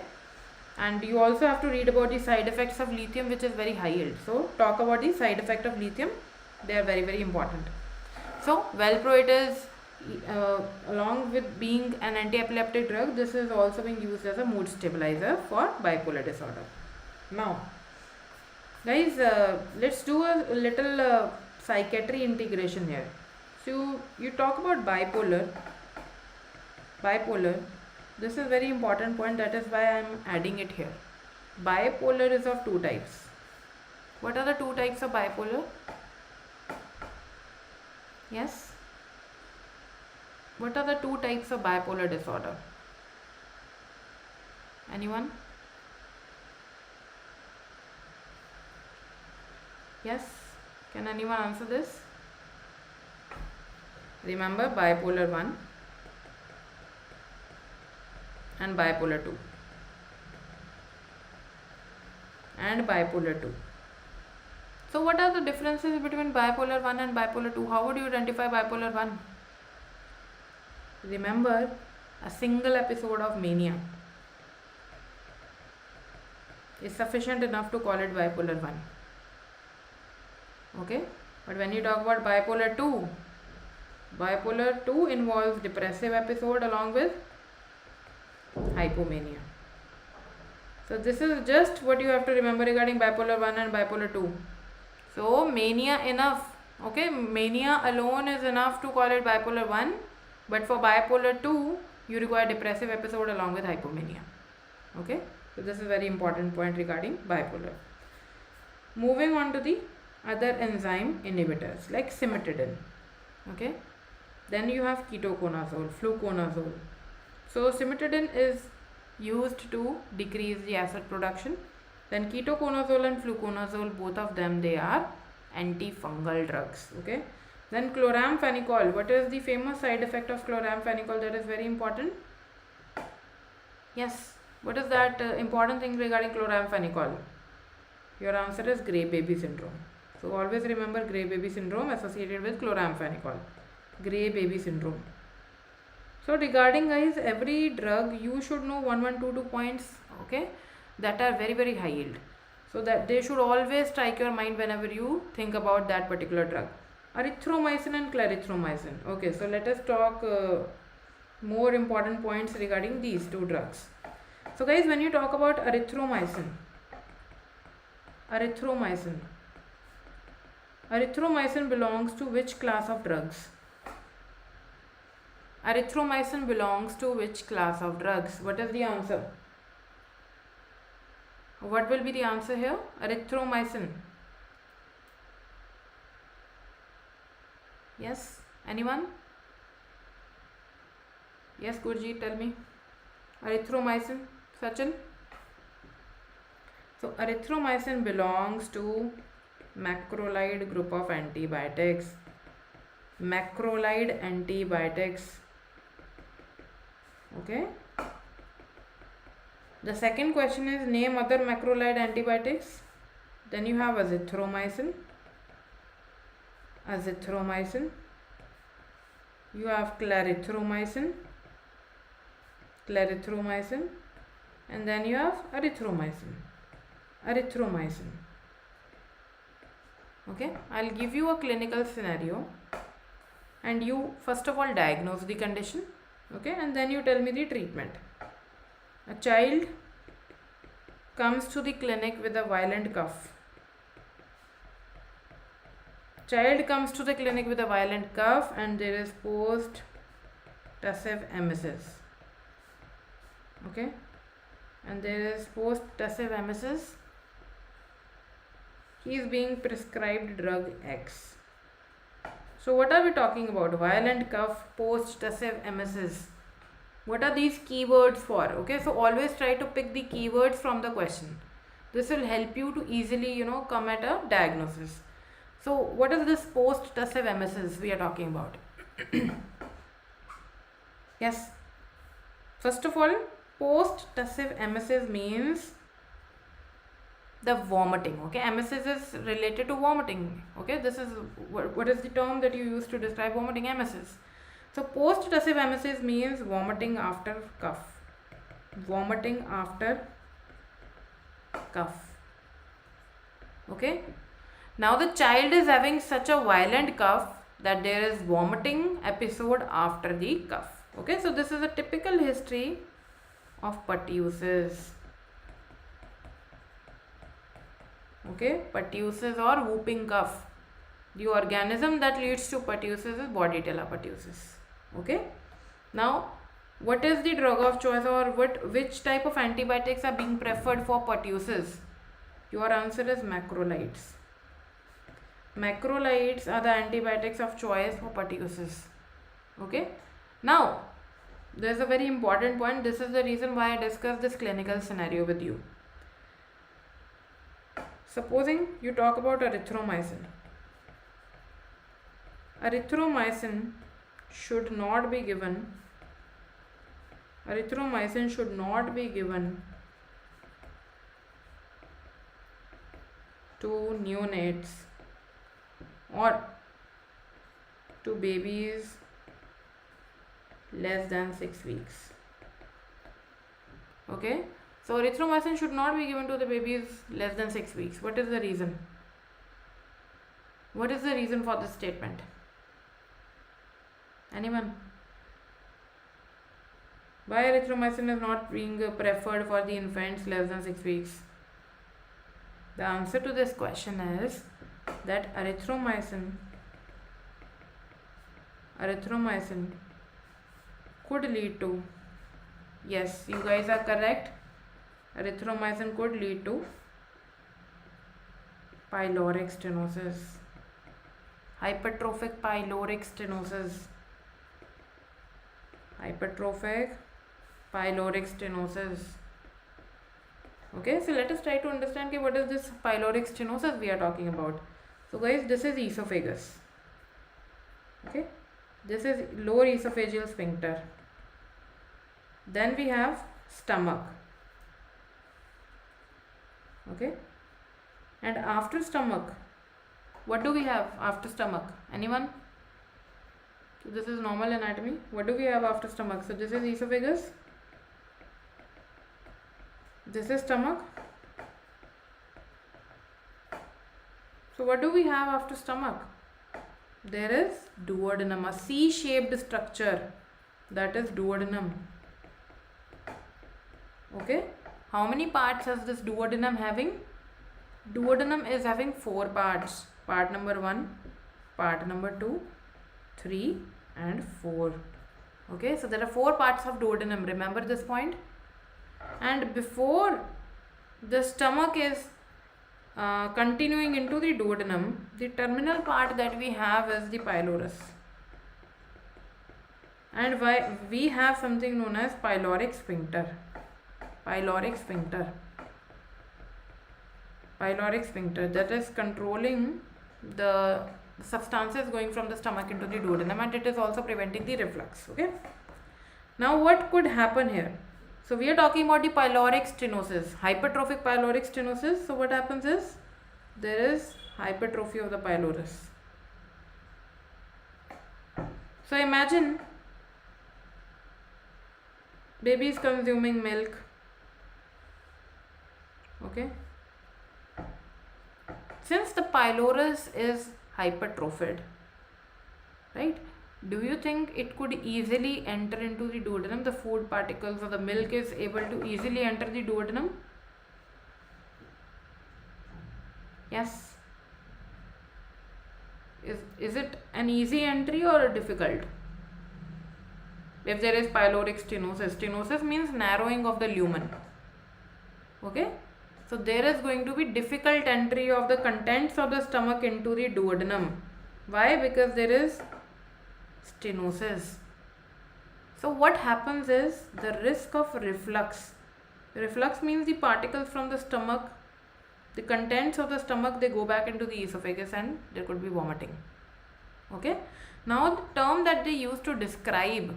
and you also have to read about the side effects of lithium, which is very high yield. So talk about the side effect of lithium, they are very, very important. So valproate is along with being an anti-epileptic drug, this is also being used as a mood stabilizer for bipolar disorder. Now guys, let's do a little psychiatry integration here. So you talk about bipolar, this is very important point, that is why I am adding it here. Bipolar is of two types. What are the two types of bipolar? Yes, what are the two types of bipolar disorder? Anyone? Yes, can anyone answer this? Remember, bipolar 1 and bipolar 2 and bipolar 2. So what are the differences between bipolar 1 and bipolar 2? How would you identify bipolar 1? Remember, a single episode of mania is sufficient enough to call it bipolar 1. Okay, but when you talk about bipolar 2 involves depressive episode along with hypomania. So this is just what you have to remember regarding bipolar 1 and bipolar 2. So mania enough. Okay, mania alone is enough to call it bipolar 1, but for bipolar 2 you require depressive episode along with hypomania. Okay, so this is very important point regarding bipolar. Moving on to the other enzyme inhibitors like cimetidine. Okay, then you have ketoconazole, fluconazole. So cimetidine is used to decrease the acid production. Then ketoconazole and fluconazole, both of them, they are antifungal drugs. Okay, then chloramphenicol. What is the famous side effect of chloramphenicol? That is very important. Yes, what is that important thing regarding chloramphenicol? Your answer is grey baby syndrome. So always remember grey baby syndrome associated with chloramphenicol. Grey baby syndrome. So regarding guys every drug you should know 1122 points, okay, that are very very high yield, so that they should always strike your mind whenever you think about that particular drug. Erythromycin and clarithromycin. Okay, so let us talk more important points regarding these two drugs. So guys, when you talk about erythromycin belongs to which class of drugs? Erythromycin belongs to which class of drugs? What is the answer? What will be the answer here? Erythromycin. Yes, anyone? Yes, Gurji, tell me. Erythromycin, Sachin? So erythromycin belongs to macrolide group of antibiotics. Macrolide antibiotics. Okay. The second question is name other macrolide antibiotics. Then you have azithromycin. You have clarithromycin, and then you have erythromycin. Okay, I'll give you a clinical scenario and you first of all diagnose the condition, okay, and then you tell me the treatment. A child comes to the clinic with a violent cough. And there is post-tussive emesis. Okay, and there is post-tussive emesis. He is being prescribed drug X. So what are we talking about? Violent cough, post-tussive emesis. What are these keywords for? Okay, so always try to pick the keywords from the question. This will help you to easily, come at a diagnosis. So what is this post-tussive emesis we are talking about? Yes. First of all, post-tussive emesis means the vomiting. Okay, emesis is related to vomiting. Okay, this is what is the term that you use to describe vomiting? Emesis. So post-tussive emesis means vomiting after cough. Okay, now the child is having such a violent cough that there is vomiting episode after the cough. Okay, so this is a typical history of pertussis. Okay, pertussis or whooping cough. The organism that leads to pertussis is Bordetella pertussis. Okay, now what is the drug of choice, or which type of antibiotics are being preferred for pertussis? Your answer is macrolides. Macrolides are the antibiotics of choice for pertussis. Okay, now there is a very important point. This is the reason why I discussed this clinical scenario with you. Supposing you talk about erythromycin. Erythromycin should not be given to neonates or to babies less than 6 weeks. Okay, so erythromycin should not be given to the babies less than 6 weeks. What is the reason? What is the reason for this statement? Anyone? Why erythromycin is not being preferred for the infants less than 6 weeks? The answer to this question is that erythromycin could lead to, yes, you guys are correct, erythromycin could lead to pyloric stenosis, hypertrophic pyloric stenosis. Okay, so let us try to understand what is this pyloric stenosis we are talking about. So guys, this is esophagus. Okay, this is lower esophageal sphincter. Then we have stomach. Okay, and after stomach, what do we have after stomach? Anyone? So this is normal anatomy. What do we have after stomach? So this is esophagus. This is stomach. So what do we have after stomach? There is duodenum, a C-shaped structure. That is duodenum. Okay. How many parts is this duodenum having? Duodenum is having 4 parts. Part number 1, part number 2, 3 and 4. Okay, so there are 4 parts of duodenum. Remember this point? And before the stomach is continuing into the duodenum, the terminal part that we have is the pylorus. And why we have something known as pyloric sphincter. Pyloric sphincter. Pyloric sphincter, that is controlling the substances going from the stomach into the duodenum, and it is also preventing the reflux. Okay. Now what could happen here? So we are talking about the pyloric stenosis, hypertrophic pyloric stenosis. So what happens is there is hypertrophy of the pylorus. So imagine baby is consuming milk. Okay. Since the pylorus is hypertrophied, right? Do you think it could easily enter into the duodenum? The food particles or the milk is able to easily enter the duodenum? Yes. Is it an easy entry or a difficult? If there is pyloric stenosis, stenosis means narrowing of the lumen. Okay. So there is going to be difficult entry of the contents of the stomach into the duodenum. Why? Because there is stenosis. So what happens is the risk of reflux. Reflux means the particles from the stomach, the contents of the stomach, they go back into the esophagus and there could be vomiting. Okay. Now the term that they use to describe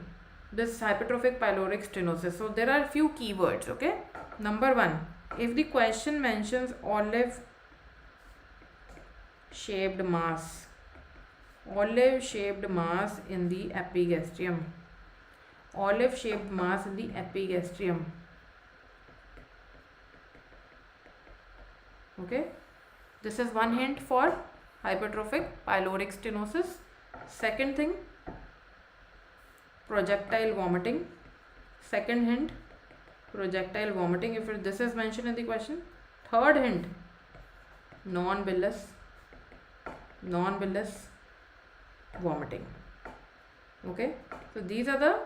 this hypertrophic pyloric stenosis. So there are a few keywords. Okay. Number 1. If the question mentions olive shaped mass in the epigastrium, olive shaped mass in the epigastrium. Okay, this is one hint for hypertrophic pyloric stenosis. Second thing, projectile vomiting. Second hint, projectile vomiting, if this is mentioned in the question. Third hint, non-bilious vomiting. Okay, so these are the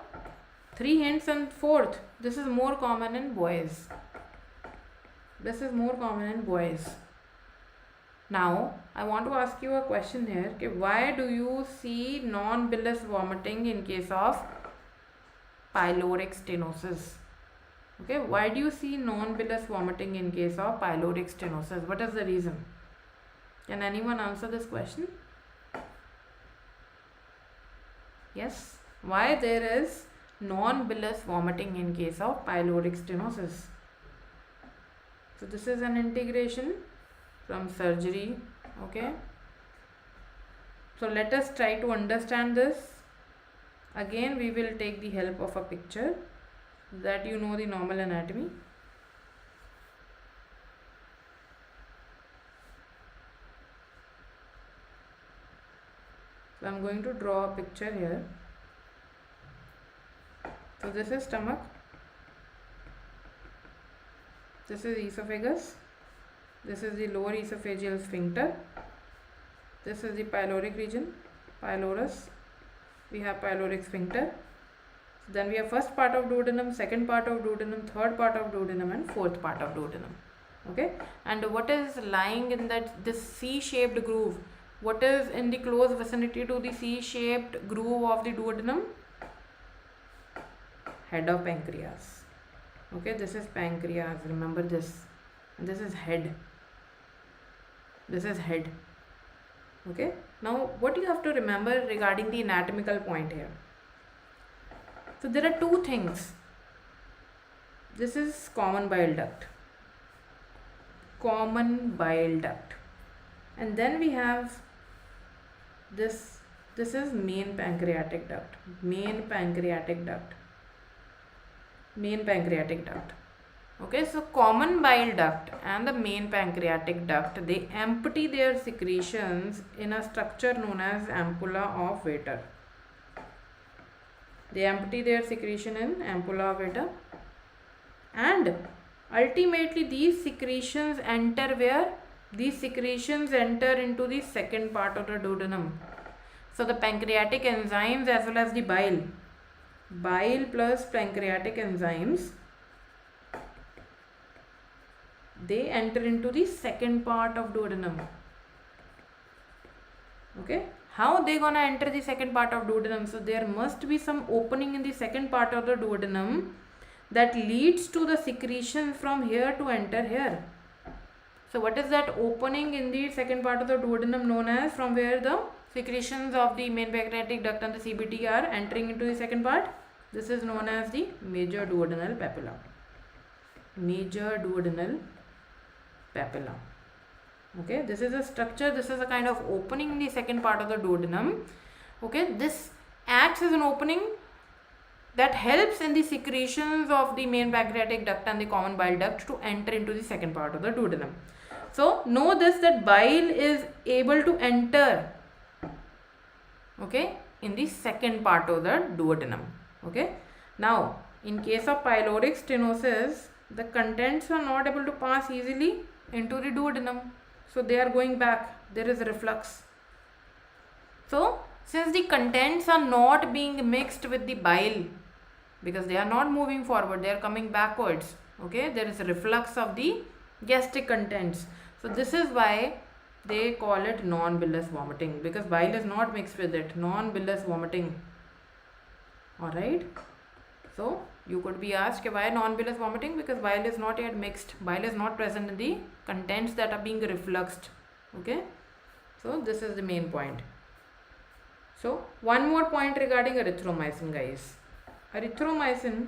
3 hints, and fourth, this is more common in boys. Now I want to ask you a question here. Okay, why do you see non-bilious vomiting in case of pyloric stenosis? Okay, why do you see non-bilious vomiting in case of pyloric stenosis? What is the reason? Can anyone answer this question? Yes, why there is non-bilious vomiting in case of pyloric stenosis? So this is an integration from surgery. Okay, so let us try to understand this. Again, we will take the help of a picture that you know the normal anatomy. So I am going to draw a picture here. So this is stomach, this is esophagus, this is the lower esophageal sphincter, this is the pyloric region, pylorus, we have pyloric sphincter. Then we have first part of duodenum, second part of duodenum, third part of duodenum and fourth part of duodenum. Okay, and what is lying in that this C-shaped groove? What is in the close vicinity to the C-shaped groove of the duodenum? Head of pancreas. Okay, this is pancreas, remember this. And this is head. Okay, now what you have to remember regarding the anatomical point here. So there are 2 things. This is common bile duct, and then we have this This is main pancreatic duct. Main pancreatic duct. Main pancreatic duct. Okay, so common bile duct and the main pancreatic duct, they empty their secretions in a structure known as ampulla of Vater. They empty their secretion in ampulla of Vater, and ultimately these secretions enter where? These secretions enter into the second part of the duodenum. So the pancreatic enzymes as well as the bile plus pancreatic enzymes, they enter into the second part of duodenum. Okay, how they gonna enter the second part of duodenum? So there must be some opening in the second part of the duodenum that leads to the secretion from here to enter here. So what is that opening in the second part of the duodenum known as, from where the secretions of the main pancreatic duct and the CBT are entering into the second part? This is known as the major duodenal papilla. Major duodenal papilla. Okay, this is a structure, this is a kind of opening in the second part of the duodenum. Okay, this acts as an opening that helps in the secretions of the main pancreatic duct and the common bile duct to enter into the second part of the duodenum. So know this, that bile is able to enter, okay, in the second part of the duodenum. Okay, now in case of pyloric stenosis, the contents are not able to pass easily into the duodenum, so they are going back, there is reflux. So since the contents are not being mixed with the bile, because they are not moving forward, they are coming backwards, okay, there is a reflux of the gastric contents. So this is why they call it non-bilious vomiting, because bile is not mixed with it, non-bilious vomiting. Alright, so you could be asked why non-bilious vomiting, because bile is not yet mixed, bile is not present in the contents that are being refluxed. Okay, so this is the main point. So one more point regarding erythromycin, guys. Erythromycin,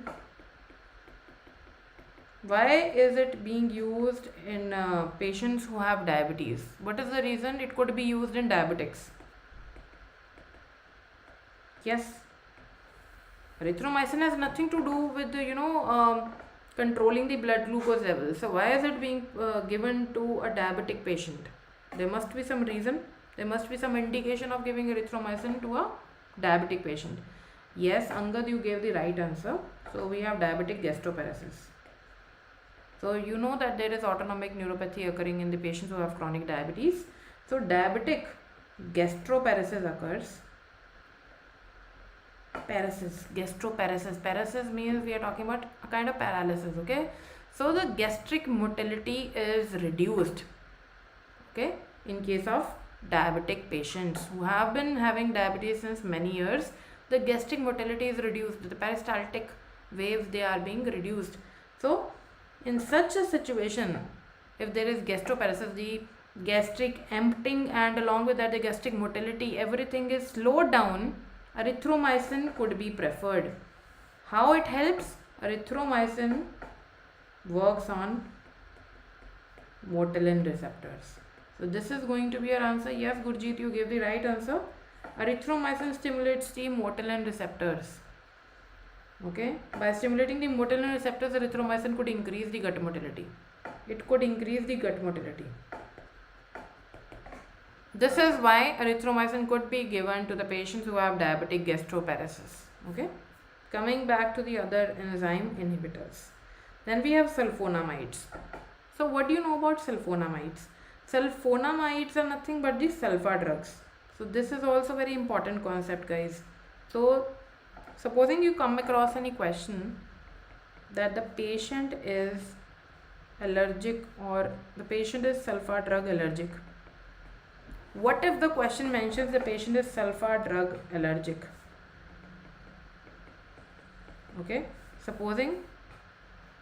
why is it being used in patients who have diabetes? What is the reason? It could be used in diabetics. Yes, erythromycin has nothing to do with the, controlling the blood glucose level. So why is it being given to a diabetic patient? There must be some reason, there must be some indication of giving erythromycin to a diabetic patient. Yes, Angad, you gave the right answer. So we have diabetic gastroparesis. So you know that there is autonomic neuropathy occurring in the patients who have chronic diabetes. So diabetic gastroparesis occurs. Paresis means we are talking about a kind of paralysis. Okay, so the gastric motility is reduced. Okay, in case of diabetic patients who have been having diabetes since many years, the gastric motility is reduced, the peristaltic waves, they are being reduced. So in such a situation, if there is gastroparesis, the gastric emptying and along with that the gastric motility, everything is slowed down, erythromycin could be preferred. How it helps? Erythromycin works on motilin receptors. So this is going to be your answer. Yes, Gurjeet, you gave the right answer. Erythromycin stimulates the motilin receptors. Okay, by stimulating the motilin receptors, erythromycin could increase the gut motility. It could increase the gut motility. This is why erythromycin could be given to the patients who have diabetic gastroparesis. Okay, coming back to the other enzyme inhibitors. Then we have sulfonamides. So what do you know about sulfonamides? Sulfonamides are nothing but the sulfa drugs. So this is also very important concept, guys. So supposing you come across any question that the patient is allergic or the patient is sulfa drug allergic. What if the question mentions the patient is sulfa drug allergic? Okay, supposing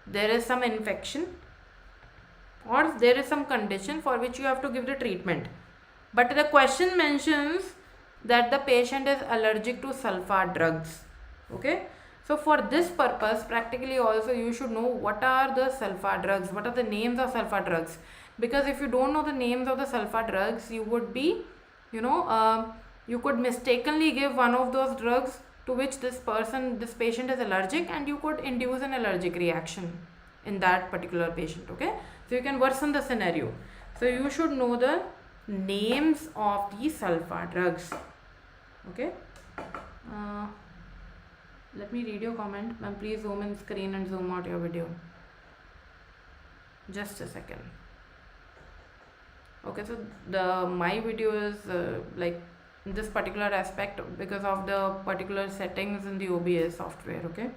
there is some infection or there is some condition for which you have to give the treatment, but the question mentions that the patient is allergic to sulfa drugs. Okay, so for this purpose, practically also you should know what are the sulfa drugs, what are the names of sulfa drugs, because if you don't know the names of the sulfa drugs, you would be You could mistakenly give one of those drugs to which this patient is allergic, and you could induce an allergic reaction in that particular patient. Okay, so you can worsen the scenario. So you should know the names of the sulfa drugs. Okay, let me read your comment. Ma'am, please zoom in screen and zoom out your video. Just a second. Okay, so my video is like this particular aspect because of the particular settings in the OBS software. Okay,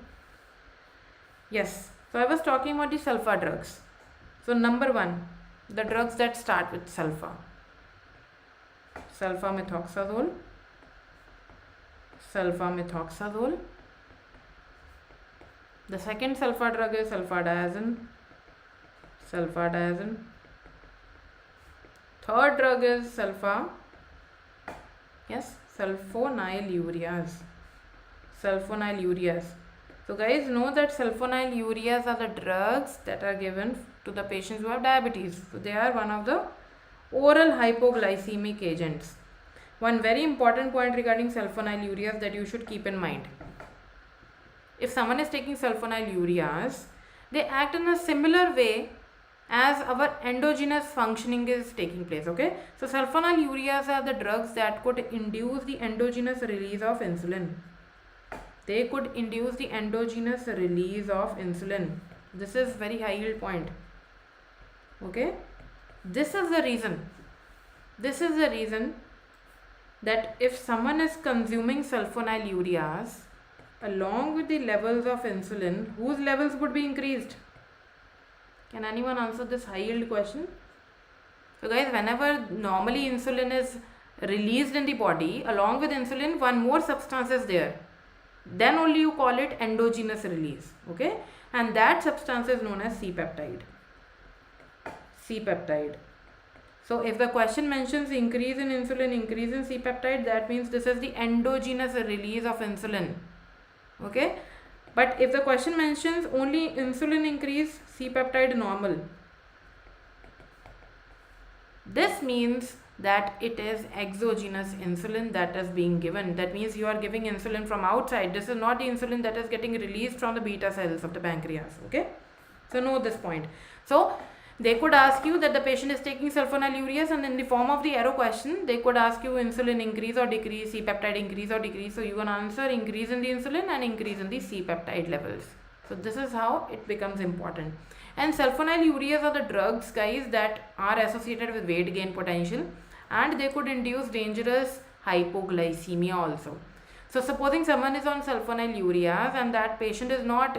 yes, so I was talking about the sulfa drugs. So number one, the drugs that start with sulfa: sulfamethoxazole, sulfamethoxazole. The second sulfa drug is sulfadiazine. Third drug is sulfonylureas. So guys, know that sulfonylureas are the drugs that are given to the patients who have diabetes. So they are one of the oral hypoglycemic agents. One very important point regarding sulfonylureas that you should keep in mind: if someone is taking sulfonylureas, they act in a similar way as our endogenous functioning is taking place. Okay, so sulfonylureas are the drugs that could induce the endogenous release of insulin. They could induce the endogenous release of insulin. This is very high yield point. Okay, this is the reason that if someone is consuming sulfonylureas along with the levels of insulin, whose levels would be increased? Can anyone answer this high yield question? So guys, whenever normally insulin is released in the body, along with insulin, one more substance is there. Then only you call it endogenous release. Okay, and that substance is known as C-peptide. So if the question mentions increase in insulin, increase in C-peptide, that means this is the endogenous release of insulin. Okay, but if the question mentions only insulin increase, C-peptide normal, this means that it is exogenous insulin that is being given. That means you are giving insulin from outside. This is not the insulin that is getting released from the beta cells of the pancreas. Okay, so know this point. So they could ask you that the patient is taking sulfonylureas, and in the form of the arrow question, they could ask you insulin increase or decrease, C-peptide increase or decrease. So you can answer increase in the insulin and increase in the C-peptide levels. So this is how it becomes important. And sulfonylureas are the drugs, guys, that are associated with weight gain potential, and they could induce dangerous hypoglycemia also. So supposing someone is on sulfonylureas and that patient is not,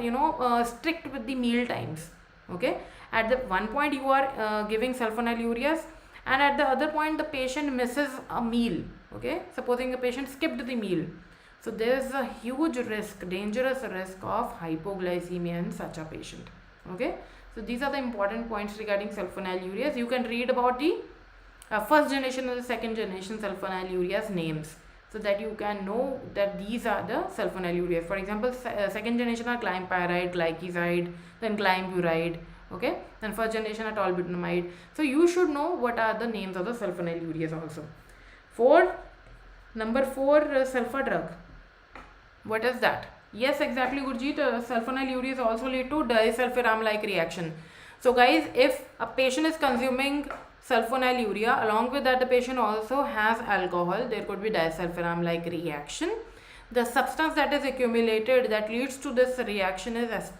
strict with the meal times. Okay, at the one point you are giving sulfonylureas, and at the other point the patient misses a meal. Okay, supposing the patient skipped the meal, so there is a huge risk, dangerous risk of hypoglycemia in such a patient. Okay, so these are the important points regarding sulfonylureas. You can read about the first generation and the second generation sulfonylureas names, so that you can know that these are the sulfonylureas. For example, second generation are glympyride, glycoside, then glyburide. Okay, then first generation are tolbutamide. So you should know what are the names of the sulfonylureas also. Number 4, sulfa drug. What is that? Yes, exactly, Gurjeet. Sulfonylureas also lead to disulfiram-like reaction. So guys, if a patient is consuming sulfonylurea, along with that the patient also has alcohol, there could be disulfiram-like reaction. The substance that is accumulated that leads to this reaction is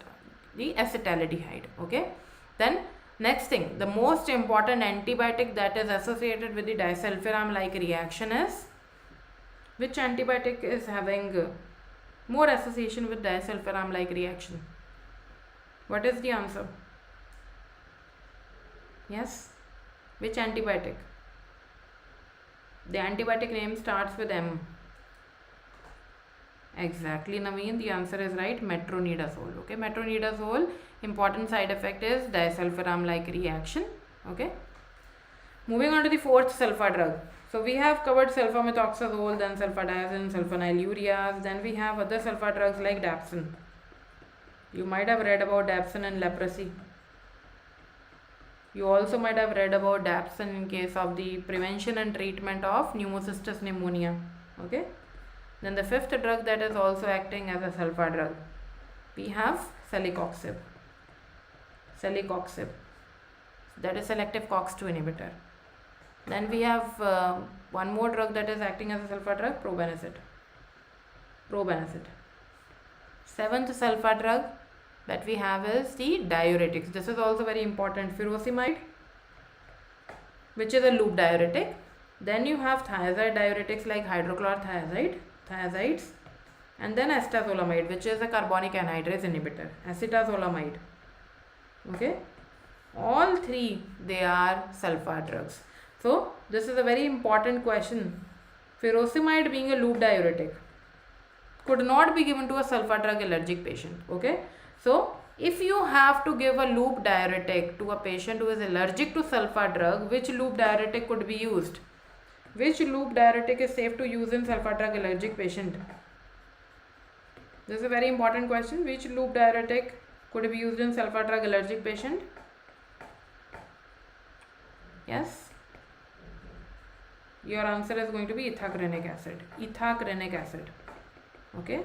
the acetaldehyde. Okay, then next thing, the most important antibiotic that is associated with the disulfiram-like reaction is, which antibiotic is having more association with disulfiram-like reaction? What is the answer? Yes, which antibiotic? The antibiotic name starts with M. Exactly, Naveen, the answer is right, metronidazole. Okay, metronidazole, important side effect is disulfiram-like reaction. Okay, moving on to the 4th sulfa drug. So we have covered sulfamethoxazole, then sulfadiazine, sulfonylureas, then we have other sulfa drugs like dapsone. You might have read about dapsone in leprosy. You also might have read about dapsone in case of the prevention and treatment of pneumocystis pneumonia. Okay. Then the fifth drug that is also acting as a sulfa drug, we have celecoxib. Celecoxib, that is selective COX-2 inhibitor. Then we have one more drug that is acting as a sulfa drug, probenecid. Probenecid. Seventh sulfa drug that we have is the diuretics. This is also very important. Furosemide, which is a loop diuretic. Then you have thiazide diuretics like thiazides, and then acetazolamide, which is a carbonic anhydrase inhibitor, acetazolamide. Okay, all three, they are sulfa drugs. So this is a very important question. Furosemide, being a loop diuretic, could not be given to a sulfa drug allergic patient. Okay, so if you have to give a loop diuretic to a patient who is allergic to sulfa drug, which loop diuretic could be used? Which loop diuretic is safe to use in sulfa drug allergic patient? This is a very important question. Which loop diuretic could be used in sulfa drug allergic patient? Yes? Your answer is going to be ethacrenic acid. Ethacrenic acid. Okay?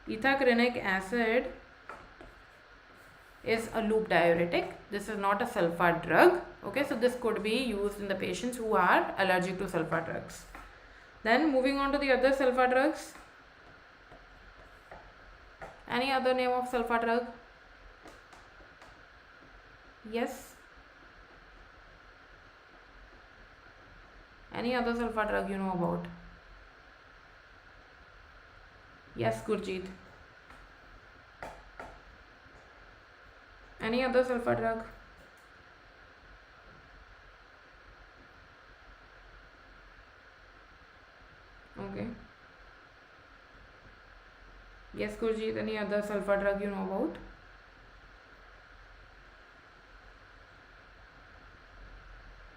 Ethacrenic acid is a loop diuretic. This is not a sulfa drug. Okay, so this could be used in the patients who are allergic to sulfa drugs. Then moving on to the other sulfa drugs. Any other name of sulfa drug? Yes? Any other sulfa drug you know about? Yes, Gurjeet. Any other sulfa drug? Okay. Yes, Gurjeet, any other sulfa drug you know about?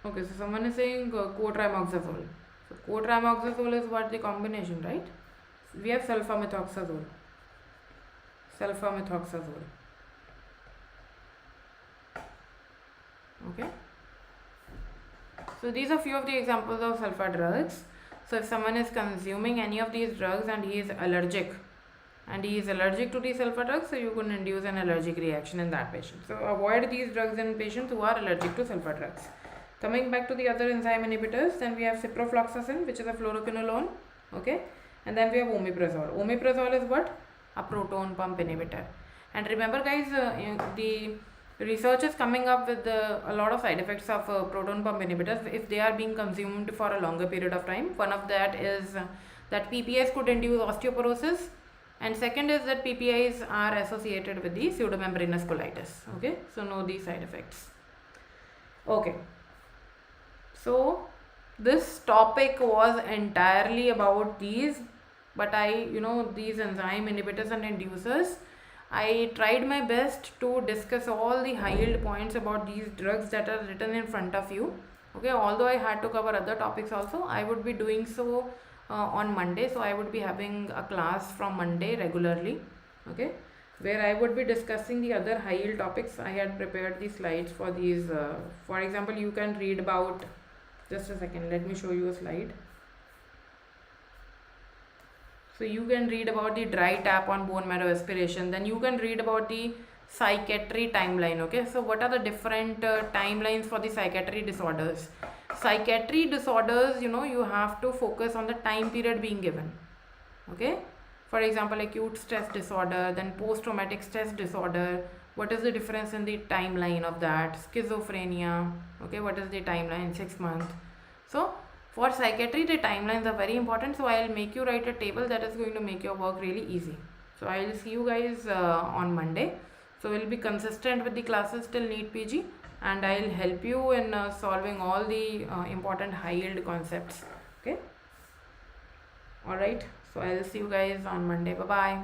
Okay, so someone is saying cotrimoxazole. So cotrimoxazole is what the combination, right? We have sulfamethoxazole. Sulfamethoxazole. Okay. So these are few of the examples of sulfa drugs. So if someone is consuming any of these drugs and he is allergic to these sulfa drugs, so you could induce an allergic reaction in that patient. So avoid these drugs in patients who are allergic to sulfa drugs. Coming back to the other enzyme inhibitors, then we have ciprofloxacin, which is a fluoroquinolone. Okay, and then we have omeprazole. Omeprazole is what? A proton pump inhibitor. And remember guys, the research is coming up with a lot of side effects of proton pump inhibitors if they are being consumed for a longer period of time. One of that is that PPIs could induce osteoporosis, and second is that PPIs are associated with the pseudomembranous colitis. Okay, so know these side effects. Okay, so this topic was entirely about these, but these enzyme inhibitors and inducers, I tried my best to discuss all the high-yield points about these drugs that are written in front of you. Okay, although I had to cover other topics also, I would be doing so on Monday. So I would be having a class from Monday regularly, okay, where I would be discussing the other high-yield topics. I had prepared the slides for these. For example, you can read about, just a second, let me show you a slide. So you can read about the dry tap on bone marrow aspiration. Then you can read about the psychiatry timeline. Okay, so what are the different timelines for the psychiatry disorders? Psychiatry disorders, you have to focus on the time period being given. Okay, for example, acute stress disorder, then post-traumatic stress disorder. What is the difference in the timeline of that? Schizophrenia. Okay, what is the timeline? 6 months. So for psychiatry, the timelines are very important. So I'll make you write a table that is going to make your work really easy. So I'll see you guys on Monday. So we'll be consistent with the classes till NEET PG, and I'll help you in solving all the important high yield concepts. Okay. Alright. So I'll see you guys on Monday. Bye bye.